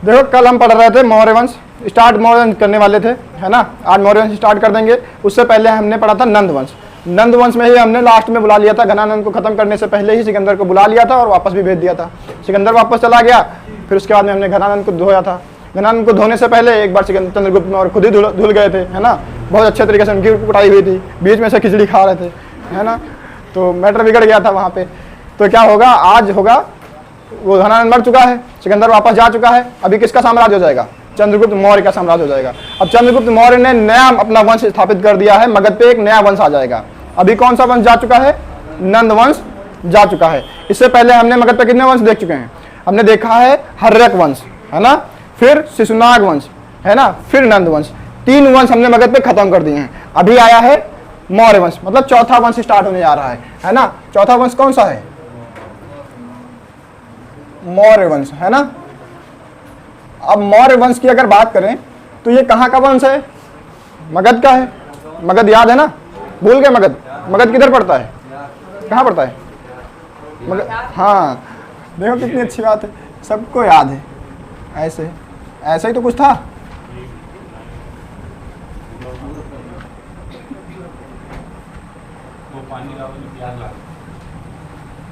देखो कल हम पढ़ रहे थे मौर्य वंश, स्टार्ट मौर्य वंश करने वाले थे, है ना। आज मौर्य वंश स्टार्ट कर देंगे। उससे पहले हमने पढ़ा था नंद वंश। नंद वंश में ही हमने लास्ट में बुला लिया था, घनानंद को खत्म करने से पहले ही सिकंदर को बुला लिया था और वापस भी भेज दिया था। सिकंदर वापस चला गया, फिर उसके बाद में हमने घनानंद को धोया था। घनानंद को धोने से पहले एक बार चंद्रगुप्त मौर्य खुद ही धुल गए थे, है ना। बहुत अच्छे तरीके से उनकी कुटाई हुई थी, बीच में से खिचड़ी खा रहे थे, है ना। तो मैटर बिगड़ गया था वहाँ पे। तो क्या होगा, आज होगा, वो घनानंद मर चुका है, सिकंदर वापस जा चुका है। अभी किसका साम्राज्य हो जाएगा? चंद्रगुप्त मौर्य का साम्राज्य हो जाएगा। अब चंद्रगुप्त मौर्य ने नया अपना वंश स्थापित कर दिया है, मगध पे एक नया वंश आ जाएगा। अभी कौन सा वंश जा चुका है? नंद वंश जा चुका है। इससे पहले हमने मगध पे कितने वंश देख चुके हैं? हमने देखा है हर्यक वंश, है ना, फिर शिशुनाग वंश, है ना, फिर नंद वंश। 3 वंश हमने मगध पे खत्म कर दिए हैं। अभी आया है मौर्य वंश, मतलब चौथा वंश स्टार्ट होने जा रहा है ना। चौथा वंश कौन सा है? मौर्य वंश, है ना। अब मौर्य वंश की अगर बात करें तो ये कहाँ का वंश है? मगध का है। मगध याद है ना? भूल गए मगध? मगध किधर पड़ता है? कहाँ पड़ता है मगध? हाँ, देखो कितनी अच्छी बात है, सबको याद है। ऐसे ऐसा ही तो कुछ था।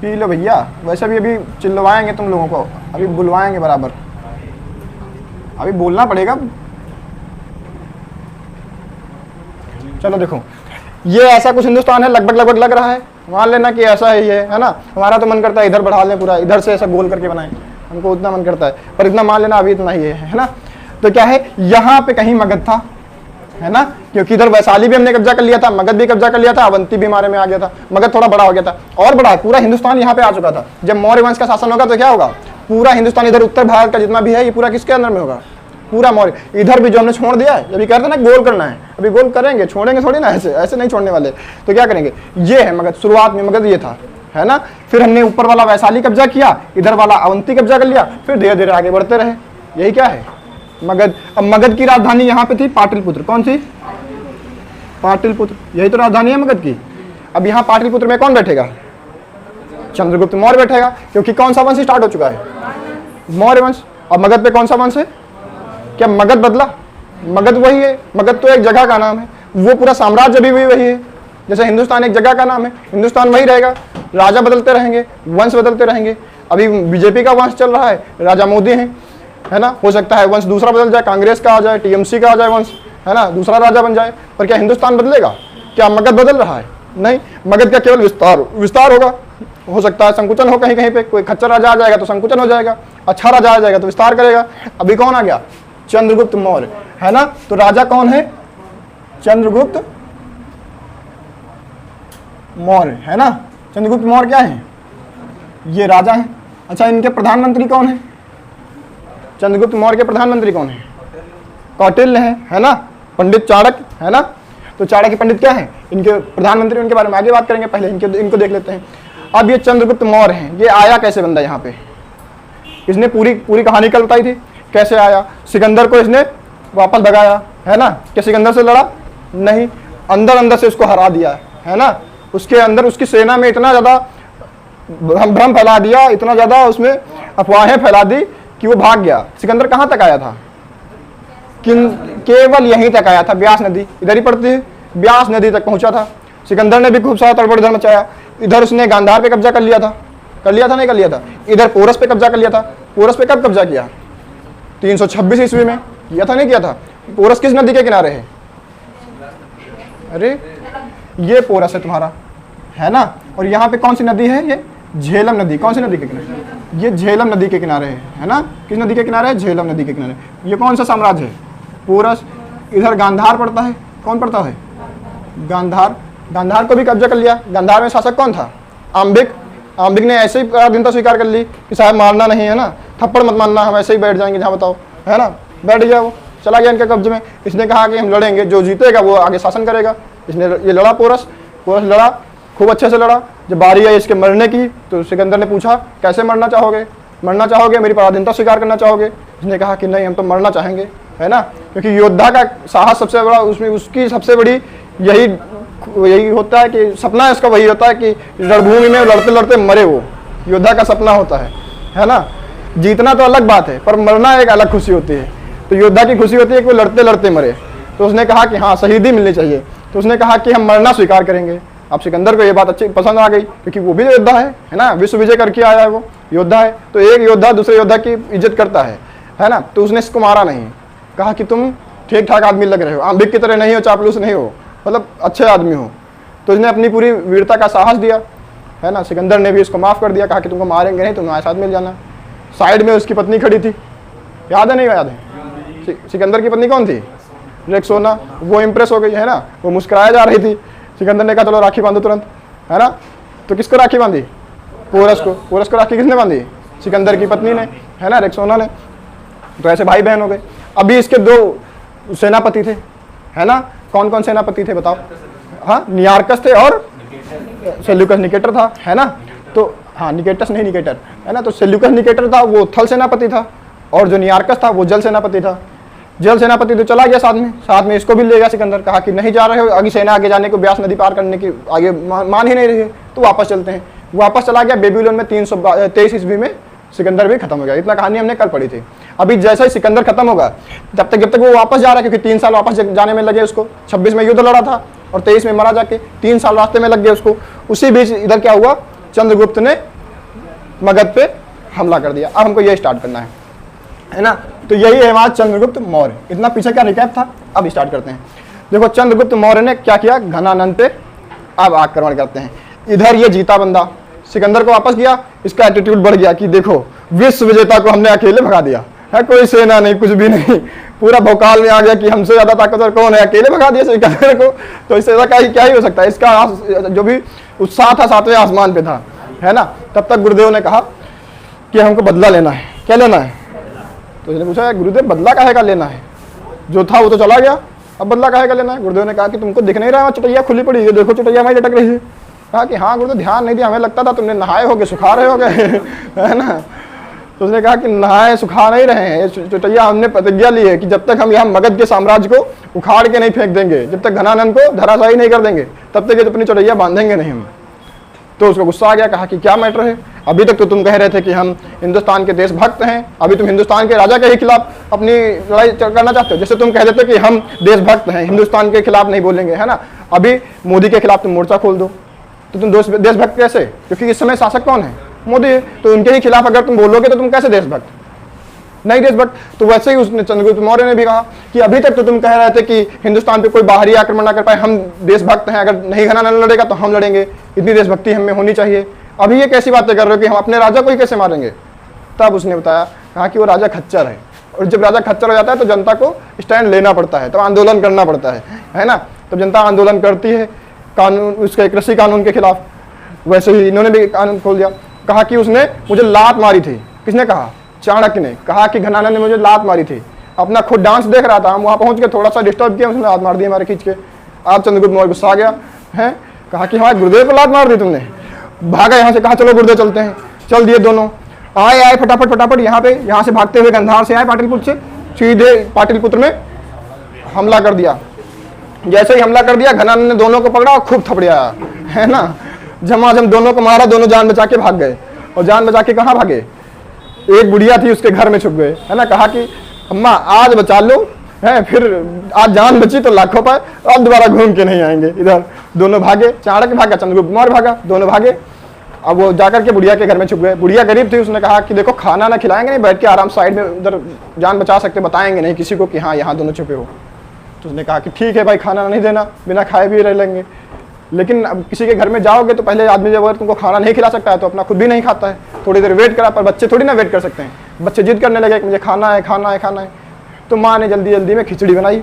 पी लो भैया, वैसे भी अभी चिल्लवाएंगे तुम लोगों को, अभी बुलवाएंगे बराबर, अभी बोलना पड़ेगा। चलो देखो, ये ऐसा कुछ हिंदुस्तान है, लगभग लग रहा है। मान लेना कि ऐसा ही है ना। हमारा तो मन करता है इधर बढ़ा लें पूरा, इधर से ऐसा गोल करके बनाएं, हमको उतना मन करता है, पर इतना मान लेना अभी इतना ही है ना। तो क्या है, यहाँ पे कहीं मगध था, है ना, क्योंकि इधर वैशाली भी हमने कब्जा कर लिया था, मगध भी कब्जा कर लिया था, अवंती भी हमारे में आ गया था। मगध थोड़ा बड़ा हो गया था, और बड़ा पूरा हिंदुस्तान यहाँ पे आ चुका था। जब मौर्य वंश का शासन होगा तो क्या होगा, पूरा हिंदुस्तान इधर उत्तर भारत का जितना भी है ये पूरा किसके अंदर में होगा? पूरा मौर्य। इधर भी जो हमने छोड़ दिया है, अभी कहते हैं ना गोल करना है, अभी गोल करेंगे, छोड़ेंगे थोड़ी ना, ऐसे नहीं छोड़ने वाले। तो क्या करेंगे, ये है मगध। शुरुआत में मगध ये था, है ना। फिर हमने ऊपर वाला वैशाली कब्जा किया, इधर वाला अवंती कब्जा कर लिया, फिर धीरे धीरे आगे बढ़ते रहे। यही क्या है, मगध। अब मगध की राजधानी यहाँ पे थी पाटलिपुत्र। कौन सी? पाटलिपुत्र। यही तो राजधानी है मगध की। अब यहाँ पाटलिपुत्र में कौन बैठेगा? चंद्रगुप्त मौर्य बैठेगा, क्योंकि कौन सा वंश स्टार्ट हो चुका है? मौर्य वंश। अब मगध पे कौन सा वंश है? क्या मगध बदला? मगध वही है। मगध तो एक जगह का नाम है, वो पूरा साम्राज्य भी वही है। जैसे हिंदुस्तान एक जगह का नाम है, हिंदुस्तान वही रहेगा। राजा बदलते रहेंगे, वंश बदलते रहेंगे। अभी बीजेपी का वंश चल रहा है, राजा मोदी हैं, है ना। हो सकता है वंश दूसरा बदल जाए, कांग्रेस का आ जाए, टीएमसी का आ जाए वंश, है ना, दूसरा राजा बन जाए। पर क्या हिंदुस्तान बदलेगा? क्या मगध बदल रहा है? नहीं, मगध का केवल विस्तार होगा। हो सकता है संकुचन हो कहीं कहीं पे, कोई खच्चर राजा आ जाएगा तो संकुचन हो जाएगा, अच्छा राजा आ जाएगा तो विस्तार करेगा। अभी कौन आ गया? चंद्रगुप्त मौर्य, है ना। तो राजा कौन है? चंद्रगुप्त मौर्य, है ना। चंद्रगुप्त मौर्य क्या है? ये राजा है। अच्छा, इनके प्रधानमंत्री कौन है? चंद्रगुप्त मौर्य के प्रधानमंत्री कौन है? कौटिल्य है ना, पंडित चाणक्य, है ना। तो चाणक्य पंडित क्या है? इनके प्रधानमंत्री। उनके बारे में आगे बात करेंगे, पहले इनको देख लेते हैं। अब ये चंद्रगुप्त मौर्य हैं, ये आया कैसे बंदा यहाँ पे? इसने पूरी कहानी कल बताई थी, कैसे आया। सिकंदर को इसने वापस भगाया, है ना। क्या सिकंदर से लड़ा? नहीं, अंदर से उसको हरा दिया, है ना। उसके अंदर उसकी सेना में इतना ज्यादा भ्रम फैला दिया, इतना ज्यादा उसमें अफवाहें फैला दी कि वो भाग गया। सिकंदर कहाँ तक आया था? केवल यहीं तक आया था, ब्यास नदी इधर ही पड़ती है, ब्यास नदी तक पहुंचा था। सिकंदर ने भी खूब सारा तड़बड़ इधर मचाया। इधर उसने गांधार पे कब्जा कर लिया था, नहीं कर लिया था। इधर पोरस पे कब्जा कर लिया था। पोरस पे कब कब्जा किया? 326 ईस्वी में किया था, नहीं किया था? पोरस किस नदी के किनारे है? अरे ये पोरस है तुम्हारा, है ना। और यहाँ पे कौन सी नदी है? ये झेलम नदी। कौन सी नदी के किनारे? ये झेलम नदी के किनारे है ना। किस नदी के किनारे है? झेलम नदी के किनारे। ये कौन सा साम्राज्य है? पोरस। इधर गांधार पड़ता है। कौन पड़ता है? गांधार। गांधार को भी कब्जा कर लिया। गांधार में शासक कौन था? आम्बिक। आम्बिक ने ऐसे ही पराधीनता स्वीकार कर ली कि साहब मारना नहीं है ना, थप्पड़ मत मारना, हम ऐसे ही बैठ जाएंगे जहाँ बताओ, है ना। बैठ गया, वो चला गया इनके कब्जे में। इसने कहा कि हम लड़ेंगे, जो जीतेगा वो आगे शासन करेगा। इसने ये लड़ा, पोरस लड़ा, खूब अच्छे से लड़ा। जब बारी आई इसके मरने की तो सिकंदर ने पूछा कैसे मरना चाहोगे? मेरी पराधीनता स्वीकार करना चाहोगे? इसने कहा कि नहीं, हम तो मरना चाहेंगे, है ना। क्योंकि योद्धा का साहस सबसे बड़ा, उसमें उसकी सबसे बड़ी यही होता है कि सपना इसका वही होता है कि रणभूमि में लड़ते लड़ते मरे, वो योद्धा का सपना होता है ना। जीतना तो अलग बात है, पर मरना एक अलग खुशी होती है। तो योद्धा की खुशी होती है कि वो लड़ते लड़ते मरे। तो उसने कहा कि हाँ शहीदी मिलनी चाहिए, तो उसने कहा कि हम मरना स्वीकार करेंगे। अब सिकंदर को ये बात अच्छी पसंद आ गई, क्योंकि वो भी योद्धा है ना, विश्व विजय करके आया है, वो योद्धा है। तो एक योद्धा दूसरे योद्धा की इज्जत करता है ना। तो उसने इसको मारा नहीं, कहा कि तुम ठीक ठाक आदमी लग रहे हो, आंबिक की तरह नहीं हो, चापलूस नहीं हो, मतलब अच्छे आदमी हो। तो इसने अपनी पूरी वीरता का साहस दिया, है ना। सिकंदर ने भी इसको माफ़ कर दिया, कहा कि तुमको मारेंगे नहीं, तुम हमारे साथ मिल जाना। साइड में उसकी पत्नी खड़ी थी, याद है नहीं याद है? सिकंदर की पत्नी कौन थी? रेक्सोना। वो इम्प्रेस हो गई, है ना, वो मुस्कुराया जा रही थी। सिकंदर ने कहा चलो राखी बांधो तुरंत, है ना। तो किसको राखी बांधी? पोरस को। पोरस को राखी किसने बांधी? सिकंदर की पत्नी ने, है ना, रेक्सोना ने। तो ऐसे भाई बहन हो गए। अभी इसके 2 सेनापति थे, है ना। कौन कौन सेनापति थे बताओ? हाँ, नियार्कस थे और सेल्यूकस निकेटर था, है ना। तो हाँ, निकेटस नहीं, निकेटर, है ना। तो सेल्यूकस निकेटर था, वो थल सेनापति था, और जो नियार्कस था वो जल सेनापति था। जल सेनापति तो चला गया साथ में इसको भी ले गया सिकंदर। कहा कि नहीं जा रहे हो, आगे सेना आगे जाने को, ब्यास नदी पार करने की आगे मान ही नहीं रही है, तो वापस चलते हैं। वापस चला गया। बेबीलोन में 323 ईस्वी में सिकंदर भी खत्म हो गया। इतना कहानी हमने कल पढ़ी थी। अभी जैसे ही सिकंदर खत्म होगा, जब तक वो वापस जा रहा है, क्योंकि 3 साल वापस जाने में लगे उसको। 26 में युद्ध लड़ा था और 23 में मारा जाके, 3 साल रास्ते में लग गए उसको। उसी बीच इधर क्या हुआ, चंद्रगुप्त ने मगध पे हमला कर दिया। अब हमको ये स्टार्ट करना है ना। तो यही है हमारा चंद्रगुप्त मौर्य। इतना पीछे का रिकैप था, अब स्टार्ट करते हैं। देखो चंद्रगुप्त मौर्य ने क्या किया, घनानंद पे अब आक्रमण करते हैं। इधर ये जीता बंदा सिकंदर को वापस किया, इसका एटीट्यूड बढ़ गया कि देखो विश्व विजेता को हमने अकेले भगा दिया है, कोई सेना नहीं, कुछ भी नहीं, पूरा भौकाल में आ गया कि हमसे ज्यादा ताकतवर कौन है, अकेले भगा दिया सिकंदर को। तो इससे ज्यादा क्या ही हो सकता है। इसका जो भी उत्साह था 7वें आसमान पे था, है ना। तब तक गुरुदेव ने कहा कि हमको बदला लेना है। क्या लेना है? तो इसने पूछा गुरुदेव बदला काहे का लेना है, जो था वो तो चला गया, अब बदला काहे का लेना है? गुरुदेव ने कहा कि तुमको दिख नहीं रहा है चटैया खुली पड़ी है, देखो चटैया हमारी लटक रही है। कहा कि हाँ गुरुदेव ध्यान नहीं दिया, हमें लगता था तुमने नहाए होगे, सुखा रहे होगे है ना। तो उसने कहा कि नहाए सुखा नहीं रहे हैं, चटैया हमने प्रतिज्ञा ली है कि जब तक हम यहाँ मगध के साम्राज्य को उखाड़ के नहीं फेंक देंगे, जब तक घनानंद को धराशायी नहीं कर देंगे, तब तक ये अपनी चटैया बांधेंगे नहीं हम। तो उसको गुस्सा आ गया, कहा कि क्या मैटर है, अभी तक तो तुम कह रहे थे कि हम हिंदुस्तान के देशभक्त हैं, अभी तुम हिंदुस्तान के राजा के ही खिलाफ अपनी लड़ाई करना चाहते हो। जैसे तुम कह देते कि हम देशभक्त हैं, हिंदुस्तान के खिलाफ नहीं बोलेंगे, है ना। अभी मोदी के खिलाफ तुम मोर्चा खोल दो, तो तुम देशभक्त कैसे? क्योंकि इस समय शासक कौन है? मोदी है। तो उनके ही खिलाफ अगर तुम बोलोगे तो तुम कैसे देशभक्त? नहीं देशभक्त। तो वैसे ही उसने चंद्रगुप्त मौर्य ने भी कहा कि अभी तक तो तुम कह रहे थे कि हिंदुस्तान पे कोई बाहरी आक्रमण ना कर पाए, हम देशभक्त हैं, अगर नहीं घनानंद लड़ेगा तो हम लड़ेंगे, इतनी देशभक्ति हमें होनी चाहिए। अभी ये कैसी बातें कर रहे हो कि हम अपने राजा को ही कैसे मारेंगे? तब उसने बताया, कहा कि वो राजा खच्चर है, और जब राजा खच्चर हो जाता है तो जनता को स्टैंड लेना पड़ता है, तो आंदोलन करना पड़ता है ना। तो जनता आंदोलन करती है कानून, उसके कृषि कानून के खिलाफ। वैसे ही इन्होंने भी कानून खोल दिया। कहा कि उसने मुझे लात मारी थी। किसने कहा? चाणक्य ने कहा कि घनानंद ने मुझे लात मारी थी। अपना खुद डांस देख रहा था, हम वहाँ पहुँच के थोड़ा सा डिस्टर्ब किया, उसने लात मार दी हमारे खींच के। आप चंद्रगुप्त मौर्य गुस्सा आ गया है, कहा कि हमारे गुरुदेव को लात मार दी तुमने। भागा यहाँ से, कहा चलो गुरुदेव चलते हैं। चल दिए दोनों, आए फटाफट यहाँ पे, यहाँ से भागते हुए गंधार से आए पाटलिपुत्र से, सीधे पाटलिपुत्र में हमला कर दिया। जैसे ही हमला कर दिया, घनानंद ने दोनों को पकड़ा और खूब थपड़िया, है ना। झमाझम दोनों को मारा, दोनों जान बचा के भाग गए। और जान बचा के कहाँ भागे? एक बुढ़िया थी उसके घर में छुप गए, है ना। कहा कि अम्मा आज बचा लो, है, फिर आज जान बची तो लाखों पाए, अब दोबारा घूम के नहीं आएंगे। इधर दोनों भागे, चाणक्य भागा, चंद्रगुप्त मौर्य भागा, दोनों भागे। अब वो जाकर के बुढ़िया के घर में छुप गए। बुढ़िया गरीब थी, उसने कहा कि देखो खाना ना खिलाएंगे नहीं, बैठ के आराम साइड में उधर जान बचा सकते, बताएंगे नहीं किसी को कि हाँ यहाँ दोनों छुपे हो। तो उसने कहा कि ठीक है भाई, खाना नहीं देना, बिना खाए भी रह लेंगे, लेकिन अब किसी के घर में जाओगे तो पहले आदमी जब अगर तुमको खाना नहीं खिला सकता है तो अपना खुद भी नहीं खाता है, थोड़ी देर वेट करा। पर बच्चे थोड़ी ना वेट कर सकते हैं, बच्चे जिद करने लगे कि मुझे खाना है खाना है खाना है। तो माँ ने जल्दी जल्दी में खिचड़ी बनाई,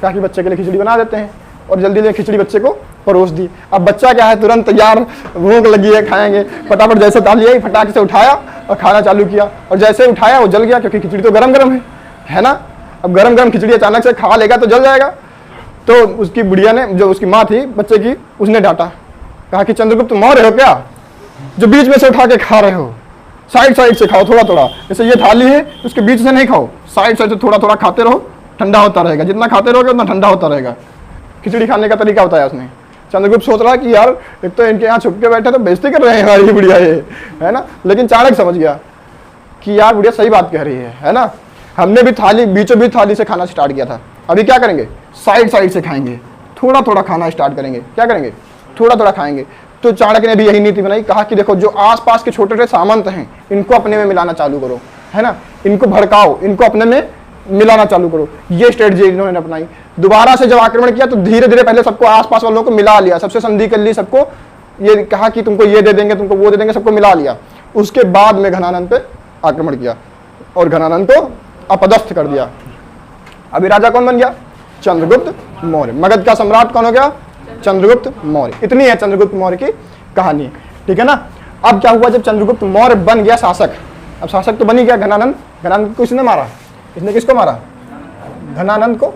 कहा कि बच्चे के लिए खिचड़ी बना देते हैं, और जल्दी जल्दी खिचड़ी बच्चे को परोस दी। अब बच्चा क्या है, तुरंत तैयार, भूख लगी है, खाएंगे, फटाफट जैसे ताल लिया, फटाक से उठाया और खाना चालू किया। और जैसे ही उठाया वो जल गया, क्योंकि खिचड़ी तो गरम गरम है ना। अब गरम गरम खिचड़ी अचानक से खा लेगा तो जल जाएगा। तो उसकी बुढ़िया ने, जो उसकी माँ थी बच्चे की, उसने डांटा, कहा कि चंद्रगुप्त मौर्य हो क्या, जो बीच में से उठा के खा रहे हो? साइड साइड से खाओ, थोड़ा थोड़ा। जैसे ये थाली है उसके बीच से नहीं खाओ, साइड साइड से थोड़ा थोड़ा खाते रहो, ठंडा होता रहेगा। जितना खाते रहोगे उतना ठंडा होता रहेगा। खिचड़ी खाने का तरीका बताया उसने। चंद्रगुप्त सोच रहा कि यार एक तो इनके यहाँ छुप के बैठे तो बेइज्जती कर रहे हैं हमारी बुढ़िया ये, है ना। लेकिन चाणक्य समझ गया, कि यार बुढ़िया सही बात कह रही है ना। हमने भी थाली बीचों बीच थाली से खाना स्टार्ट किया था, अभी क्या करेंगे, साइड साइड से खाएंगे, थोड़ा थोड़ा खाना स्टार्ट करेंगे। क्या करेंगे, थोड़ा थोड़ा खाएंगे। तो चाणक्य ने भी यही नीति बनाई, कहा कि देखो जो आसपास के छोटे छोटे सामंत हैं इनको अपने में मिलाना चालू करो, है ना, इनको भड़काओ, इनको अपने में मिलाना चालू करो। ये स्ट्रेटजी इन्होंने अपनाई। दोबारा से जब आक्रमण किया तो धीरे धीरे पहले सबको आसपास वालों को मिला लिया, सबसे संधि कर ली, सबको ये कहा कि तुमको ये दे देंगे, तुमको वो दे देंगे, सबको मिला लिया। उसके बाद में घनानंद पे आक्रमण किया और घनानंद को अपदस्थ कर दिया। अभी राजा कौन बन गया, चंद्रगुप्त मौर्य। मगध का सम्राट कौन हो गया, चंद्रगुप्त मौर्य। इतनी है चंद्रगुप्त मौर्य की कहानी, ठीक है ना। अब क्या हुआ, जब चंद्रगुप्त मौर्य बन गया शासक, अब शासक तो बन ही गया घनानंद। घनानंद को किसने मारा, इसने किसको मारा, घनानंद को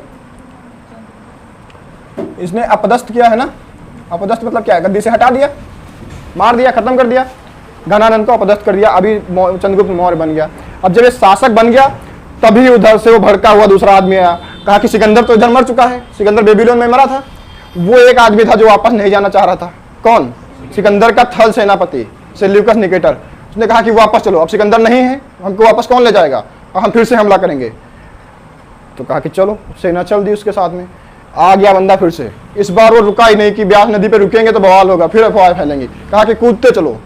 इसने अपदस्थ किया, है ना। अपदस्थ मतलब क्या है, गद्दी से हटा दिया, मार दिया, खत्म कर दिया, घनानंद को अपदस्थ कर दिया। अभी चंद्रगुप्त मौर्य बन गया। अब जब ये शासक बन गया तभी उधर से वो भड़का हुआ दूसरा आदमी आया, कहा कि सिकंदर तो इधर मर चुका है, सिकंदर बेबीलोन में मरा था। वो एक आदमी था जो वापस नहीं जाना चाह रहा था। कौन, सिकंदर का थल सेनापति सेल्यूकस निकेटर। उसने कहा कि वापस चलो, अब सिकंदर नहीं है, हमको वापस कौन ले जाएगा, हम फिर से हमला करेंगे। तो कहा कि चलो, सेना चल दी उसके साथ में। आ गया बंदा फिर से, इस बार वो रुका ही नहीं कि ब्यास नदी पे रुकेंगे तो बवाल होगा, फिर अफवाह फैलेंगी। कहा कि कूदते चलो।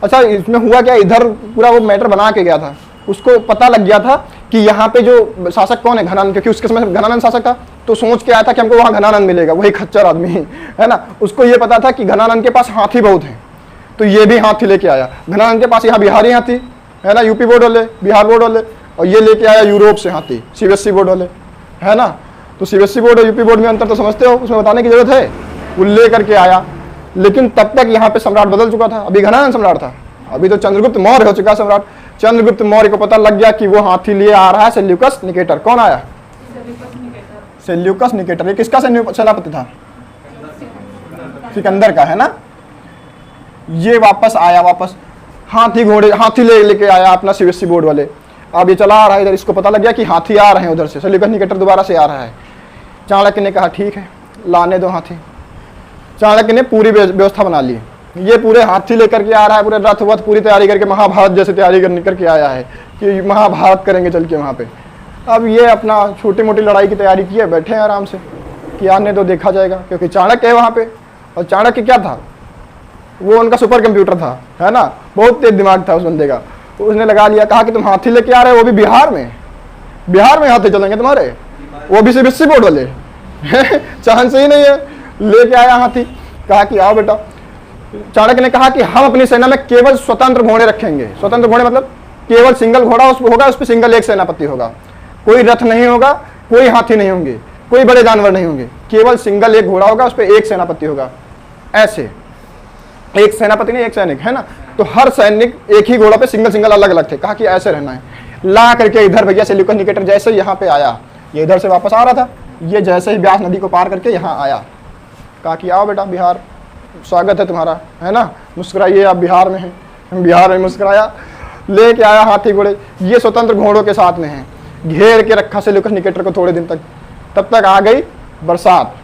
अच्छा, इसमें हुआ क्या, इधर पूरा वो मैटर बना के गया था, उसको पता लग गया था कि यहाँ पे जो शासक कौन है, घनानंद, क्योंकि उसके समय घनानंद शासक था। तो सोच के आया था कि हमको वहाँ घनानंद मिलेगा, वही खच्चर आदमी है ना। उसको ये पता था कि घनानंद के पास हाथी बहुत हैं, तो ये भी हाथी लेके आया। घनानंद के पास यहाँ बिहारी हाथी है ना, यूपी बोर्ड वाले, बिहार बोर्ड वाले, और ये लेके आया यूरोप से हाथी, सीबीएसई बोर्ड वाले, है ना। तो सीबीएसई बोर्ड और यूपी बोर्ड में अंतर तो समझते हो, उसमें बताने की जरूरत है। वो ले करके आया, लेकिन तब तक यहाँ पे सम्राट बदल चुका था। अभी घनानंद सम्राट था, अभी तो चंद्रगुप्त मौर्य हो चुका सम्राट। चंद्रगुप्त मौर्य को पता लग गया कि वो हाथी लिए आ रहा है सेल्यूकस निकेटर। कौन आया, सेल्यूकस निकेटर। ये किसका सेनापति था, सिकंदर का, है ना। ये वापस आया, वापस हाथी घोड़े, हाथी लेके आया अपना सीबीएसई बोर्ड वाले। अब ये चला आ रहा है इधर, इसको पता लग गया कि हाथी आ रहे हैं उधर से, सेल्यूकस निकेटर दोबारा से आ रहा है। चाणक्य ने कहा ठीक है, लाने दो हाथी। चाणक्य ने पूरी व्यवस्था बना ली, ये पूरे हाथी लेकर के आ रहा है, पूरे रथ वथ पूरी तैयारी करके, महाभारत जैसे तैयारी करके आया है कि महाभारत करेंगे चल के वहाँ पे। अब ये अपना छोटी मोटी लड़ाई की तैयारी की है, बैठे हैं आराम से कि आने तो देखा जाएगा, क्योंकि चाणक्य है वहाँ पे। और चाणक्य क्या था, वो उनका सुपर कंप्यूटर था, है ना, बहुत तेज दिमाग था उस बंदे का। तो उसने लगा लिया, कहा कि तुम हाथी लेके आ रहे हो, वो भी बिहार में हाथी चलेंगे तुम्हारे, वो भी सीबीएसई बोर्ड वाले चांस ही नहीं है। लेके आया हाथी, कहा कि आओ बेटा। चाणक्य ने कहा कि हम अपनी सेना में केवल स्वतंत्र घोड़े रखेंगे। स्वतंत्र घोड़े मतलब केवल सिंगल घोड़ा उस होगा, उस पर सिंगल एक सेनापति होगा, कोई रथ नहीं होगा, कोई हाथी नहीं होंगे, कोई बड़े जानवर नहीं होंगे, केवल सिंगल एक घोड़ा होगा, उस पर एक सेनापति होगा। ऐसे एक सेनापति नहीं, एक सैनिक, है ना। तो हर सैनिक एक ही घोड़ा पे सिंगल अलग अलग थे। कहा कि ऐसे रहना है। ला करके इधर भैया सेल्यूकस निकेटर जैसे यहाँ पे आया, ये इधर से वापस आ रहा था, ये जैसे ही ब्यास नदी को पार करके यहाँ आया, कहा कि आओ बेटा बिहार, स्वागत है तुम्हारा, है ना, मुस्कुराइए, आप बिहार में हैं। हम बिहार में मुस्कुराया, लेके आया हाथी घोड़े, ये स्वतंत्र घोड़ों के साथ में हैं, घेर के रखा सेल्यूकस निकेटर को थोड़े दिन तक। तब तक आ गई बरसात,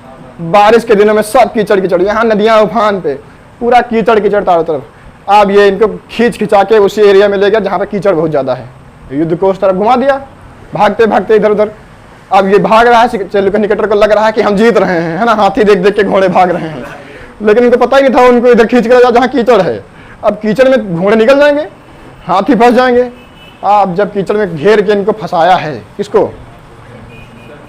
बारिश के दिनों में सब कीचड़ कीचड़, यहाँ नदियाँ उफान पे, पूरा कीचड़ कीचड़ चारों तरफ। अब ये इनको खींच खिंचा के उसी एरिया में ले गया जहाँ पे कीचड़ बहुत ज्यादा है, युद्ध को उस तरफ घुमा दिया, भागते भागते इधर उधर। अब ये भाग रहा है, सेल्यूकस निकेटर को लग रहा है कि हम जीत रहे हैं, है ना, हाथी देख देख के घोड़े भाग रहे हैं, लेकिन इनको पता ही नहीं था उनको इधर खींच कर जहाँ कीचड़ है। अब कीचड़ में घोड़े निकल जाएंगे, हाथी फंस जाएंगे। अब जब कीचड़ में घेर के इनको फंसाया है, किसको,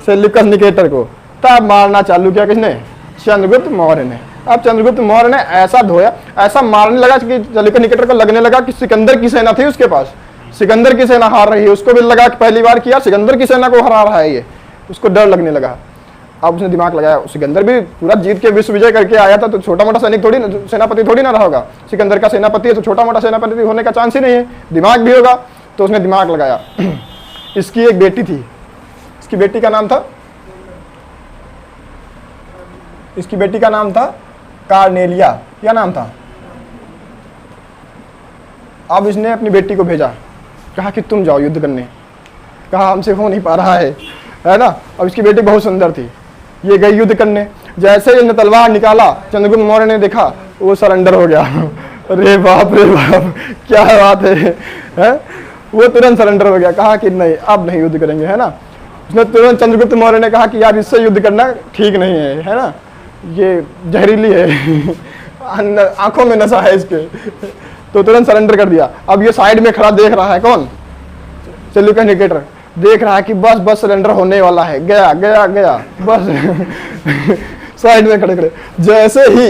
सेल्यूकस निकेटर को, तब मारना चालू किया किसने, चंद्रगुप्त मौर्य ने। अब चंद्रगुप्त मौर्य ने ऐसा धोया, ऐसा मारने लगा कि सेल्यूकस निकेटर को लगने लगा कि सिकंदर की सेना थी उसके पास, सिकंदर की सेना हार रही है। उसको भी लगा कि पहली बार किया, सिकंदर की सेना को हरा रहा है ये, उसको डर लगने लगा। अब उसने दिमाग लगाया, सिकंदर भी पूरा जीत के विश्व विजय करके आया था, तो छोटा मोटा सैनिक थोड़ी, सेनापति थोड़ी ना रहा होगा। सिकंदर का सेनापति है तो छोटा मोटा सेनापति होने का चांस ही नहीं है, दिमाग भी होगा। तो उसने दिमाग लगाया। इसकी एक बेटी थी, इसकी बेटी का नाम था, इसकी बेटी का नाम था कार्नेलिया। क्या नाम था? अब इसने अपनी बेटी को भेजा, कहा कि तुम जाओ युद्ध करने। कहा हमसे हो नहीं पा रहा है ना। अब इसकी बेटी बहुत सुंदर थी, ये गई युद्ध करने। जैसे ही इसने तलवार निकाला, चंद्रगुप्त मौर्य ने देखा, वो सरेंडर हो गया। अरे बाप रे बाप, क्या बात है? वो तुरंत सरेंडर हो गया, कहा कि नहीं अब नहीं युद्ध करेंगे, है ना। उसने तुरंत चंद्रगुप्त मौर्य ने कहा कि यार इससे युद्ध करना ठीक नहीं है ना, ये जहरीली है आंखों में नशा है इसके, तो तुरंत सरेंडर कर दिया। अब ये साइड में खड़ा देख रहा है, कौन, सेल्यूकस निकेटर देख रहा है कि बस बस सरेंडर होने वाला है, गया गया गया बस साइड में खड़े खड़े। जैसे ही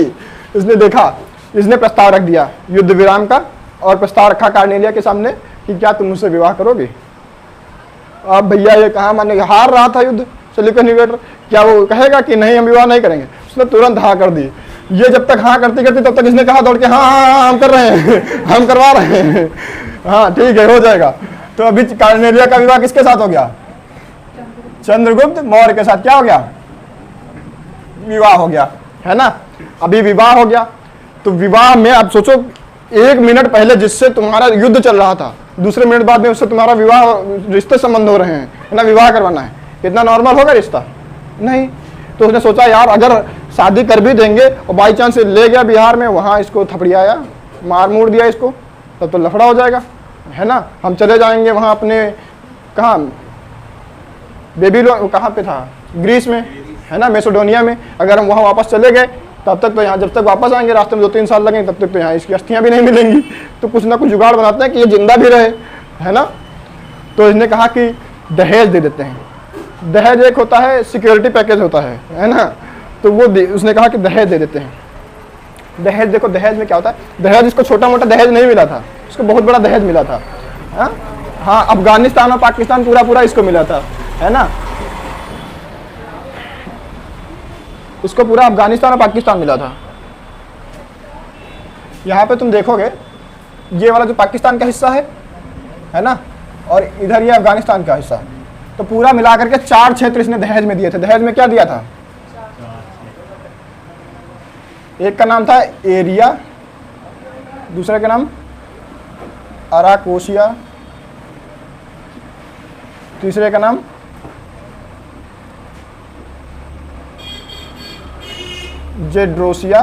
इसने देखा, इसने प्रस्ताव रख दिया युद्ध विराम का, और प्रस्ताव रखा कार्नेलिया के सामने कि क्या तुम मुझसे विवाह करोगे। अब भैया ये कहा, माने हार रहा था युद्ध सेल्यूकस निकेटर, क्या वो कहेगा कि नहीं हम विवाह नहीं करेंगे। उसने तुरंत हाँ कर दी। ये जब तक हाँ करती करती तब तक इसने कहा दौड़ के, हाँ हाँ हाँ हम कर रहे हैं हम करवा रहे हैं, हाँ ठीक है हो जाएगा। तो अभी कार्नेलिया का विवाह किसके साथ हो गया, चंद्रगुप्त मौर्य के साथ क्या हो गया, विवाह हो गया, है ना। अभी विवाह हो गया, तो विवाह में अब सोचो 1 मिनट पहले जिससे तुम्हारा युद्ध चल रहा था, दूसरे मिनट बाद में उससे तुम्हारा विवाह, रिश्ते संबंध हो रहे हैं, है ना, विवाह करवाना है, कितना नॉर्मल होगा रिश्ता, नहीं। तो उसने सोचा यार अगर शादी कर भी देंगे और बाई चांस ले गया बिहार में, वहाँ इसको थपड़ियाया, मार मूर दिया इसको, तब तो लफड़ा हो जाएगा, है ना। हम चले जाएंगे वहाँ अपने, कहाँ बेबीलोन, कहाँ पे था, ग्रीस में, है ना, मैसेडोनिया में। अगर हम वहाँ वापस चले गए तब तक तो यहाँ, जब तक वापस आएंगे रास्ते में 2-3 साल लगेंगे, तब तक तो यहाँ इसकी अस्थियाँ भी नहीं मिलेंगी। तो कुछ ना कुछ जुगाड़ बनाते हैं कि ये जिंदा भी रहे, है ना। तो इसने कहा कि दहेज दे देते हैं। दहेज एक होता है सिक्योरिटी पैकेज होता है ना। तो वो उसने कहा कि दहेज दे देते हैं। दहेज देखो, दहेज में क्या होता है, दहेज इसको छोटा मोटा दहेज नहीं मिला था, इसको बहुत बड़ा दहेज मिला था। हाँ, अफगानिस्तान और पाकिस्तान पूरा पूरा इसको मिला था, है ना। इसको पूरा अफगानिस्तान और पाकिस्तान मिला था। यहाँ पे तुम देखोगे ये वाला जो पाकिस्तान का हिस्सा है ना, और इधर ये अफगानिस्तान का हिस्सा, तो पूरा मिला करके 4 क्षेत्र इसने दहेज में दिए थे। दहेज में क्या दिया था, एक का नाम था एरिया, दूसरे का नाम अराकोशिया, तीसरे का नाम जेड्रोसिया,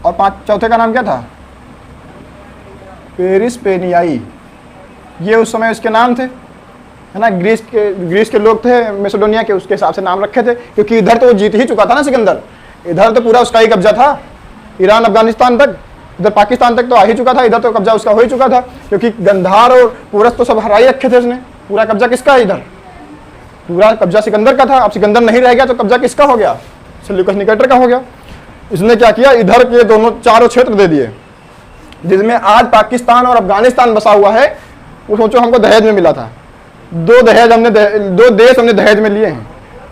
और चौथे का नाम क्या था, पेरिस्पेनियाई। ये उस समय उसके नाम थे, है ना। ग्रीस के लोग थे मैसेडोनिया के, उसके हिसाब से नाम रखे थे, क्योंकि इधर तो वो जीत ही चुका था ना सिकंदर, इधर तो पूरा उसका ही कब्जा था, ईरान अफगानिस्तान तक, इधर पाकिस्तान तक तो आ ही चुका था, इधर तो कब्जा उसका हो ही चुका था, क्योंकि गंधार और पूरस तो सब हरा ही रखे थे उसने। पूरा कब्जा किसका है इधर, पूरा कब्जा सिकंदर का था। अब सिकंदर नहीं रह गया तो कब्जा किसका हो गया, सेल्यूकस निकेटर का हो गया। इसने क्या किया, इधर के दोनों चारों क्षेत्र दे दिए, जिसमें आज पाकिस्तान और अफगानिस्तान बसा हुआ है। वो सोचो हमको दहेज में मिला था, 2 देश हमने दहेज में लिए हैं।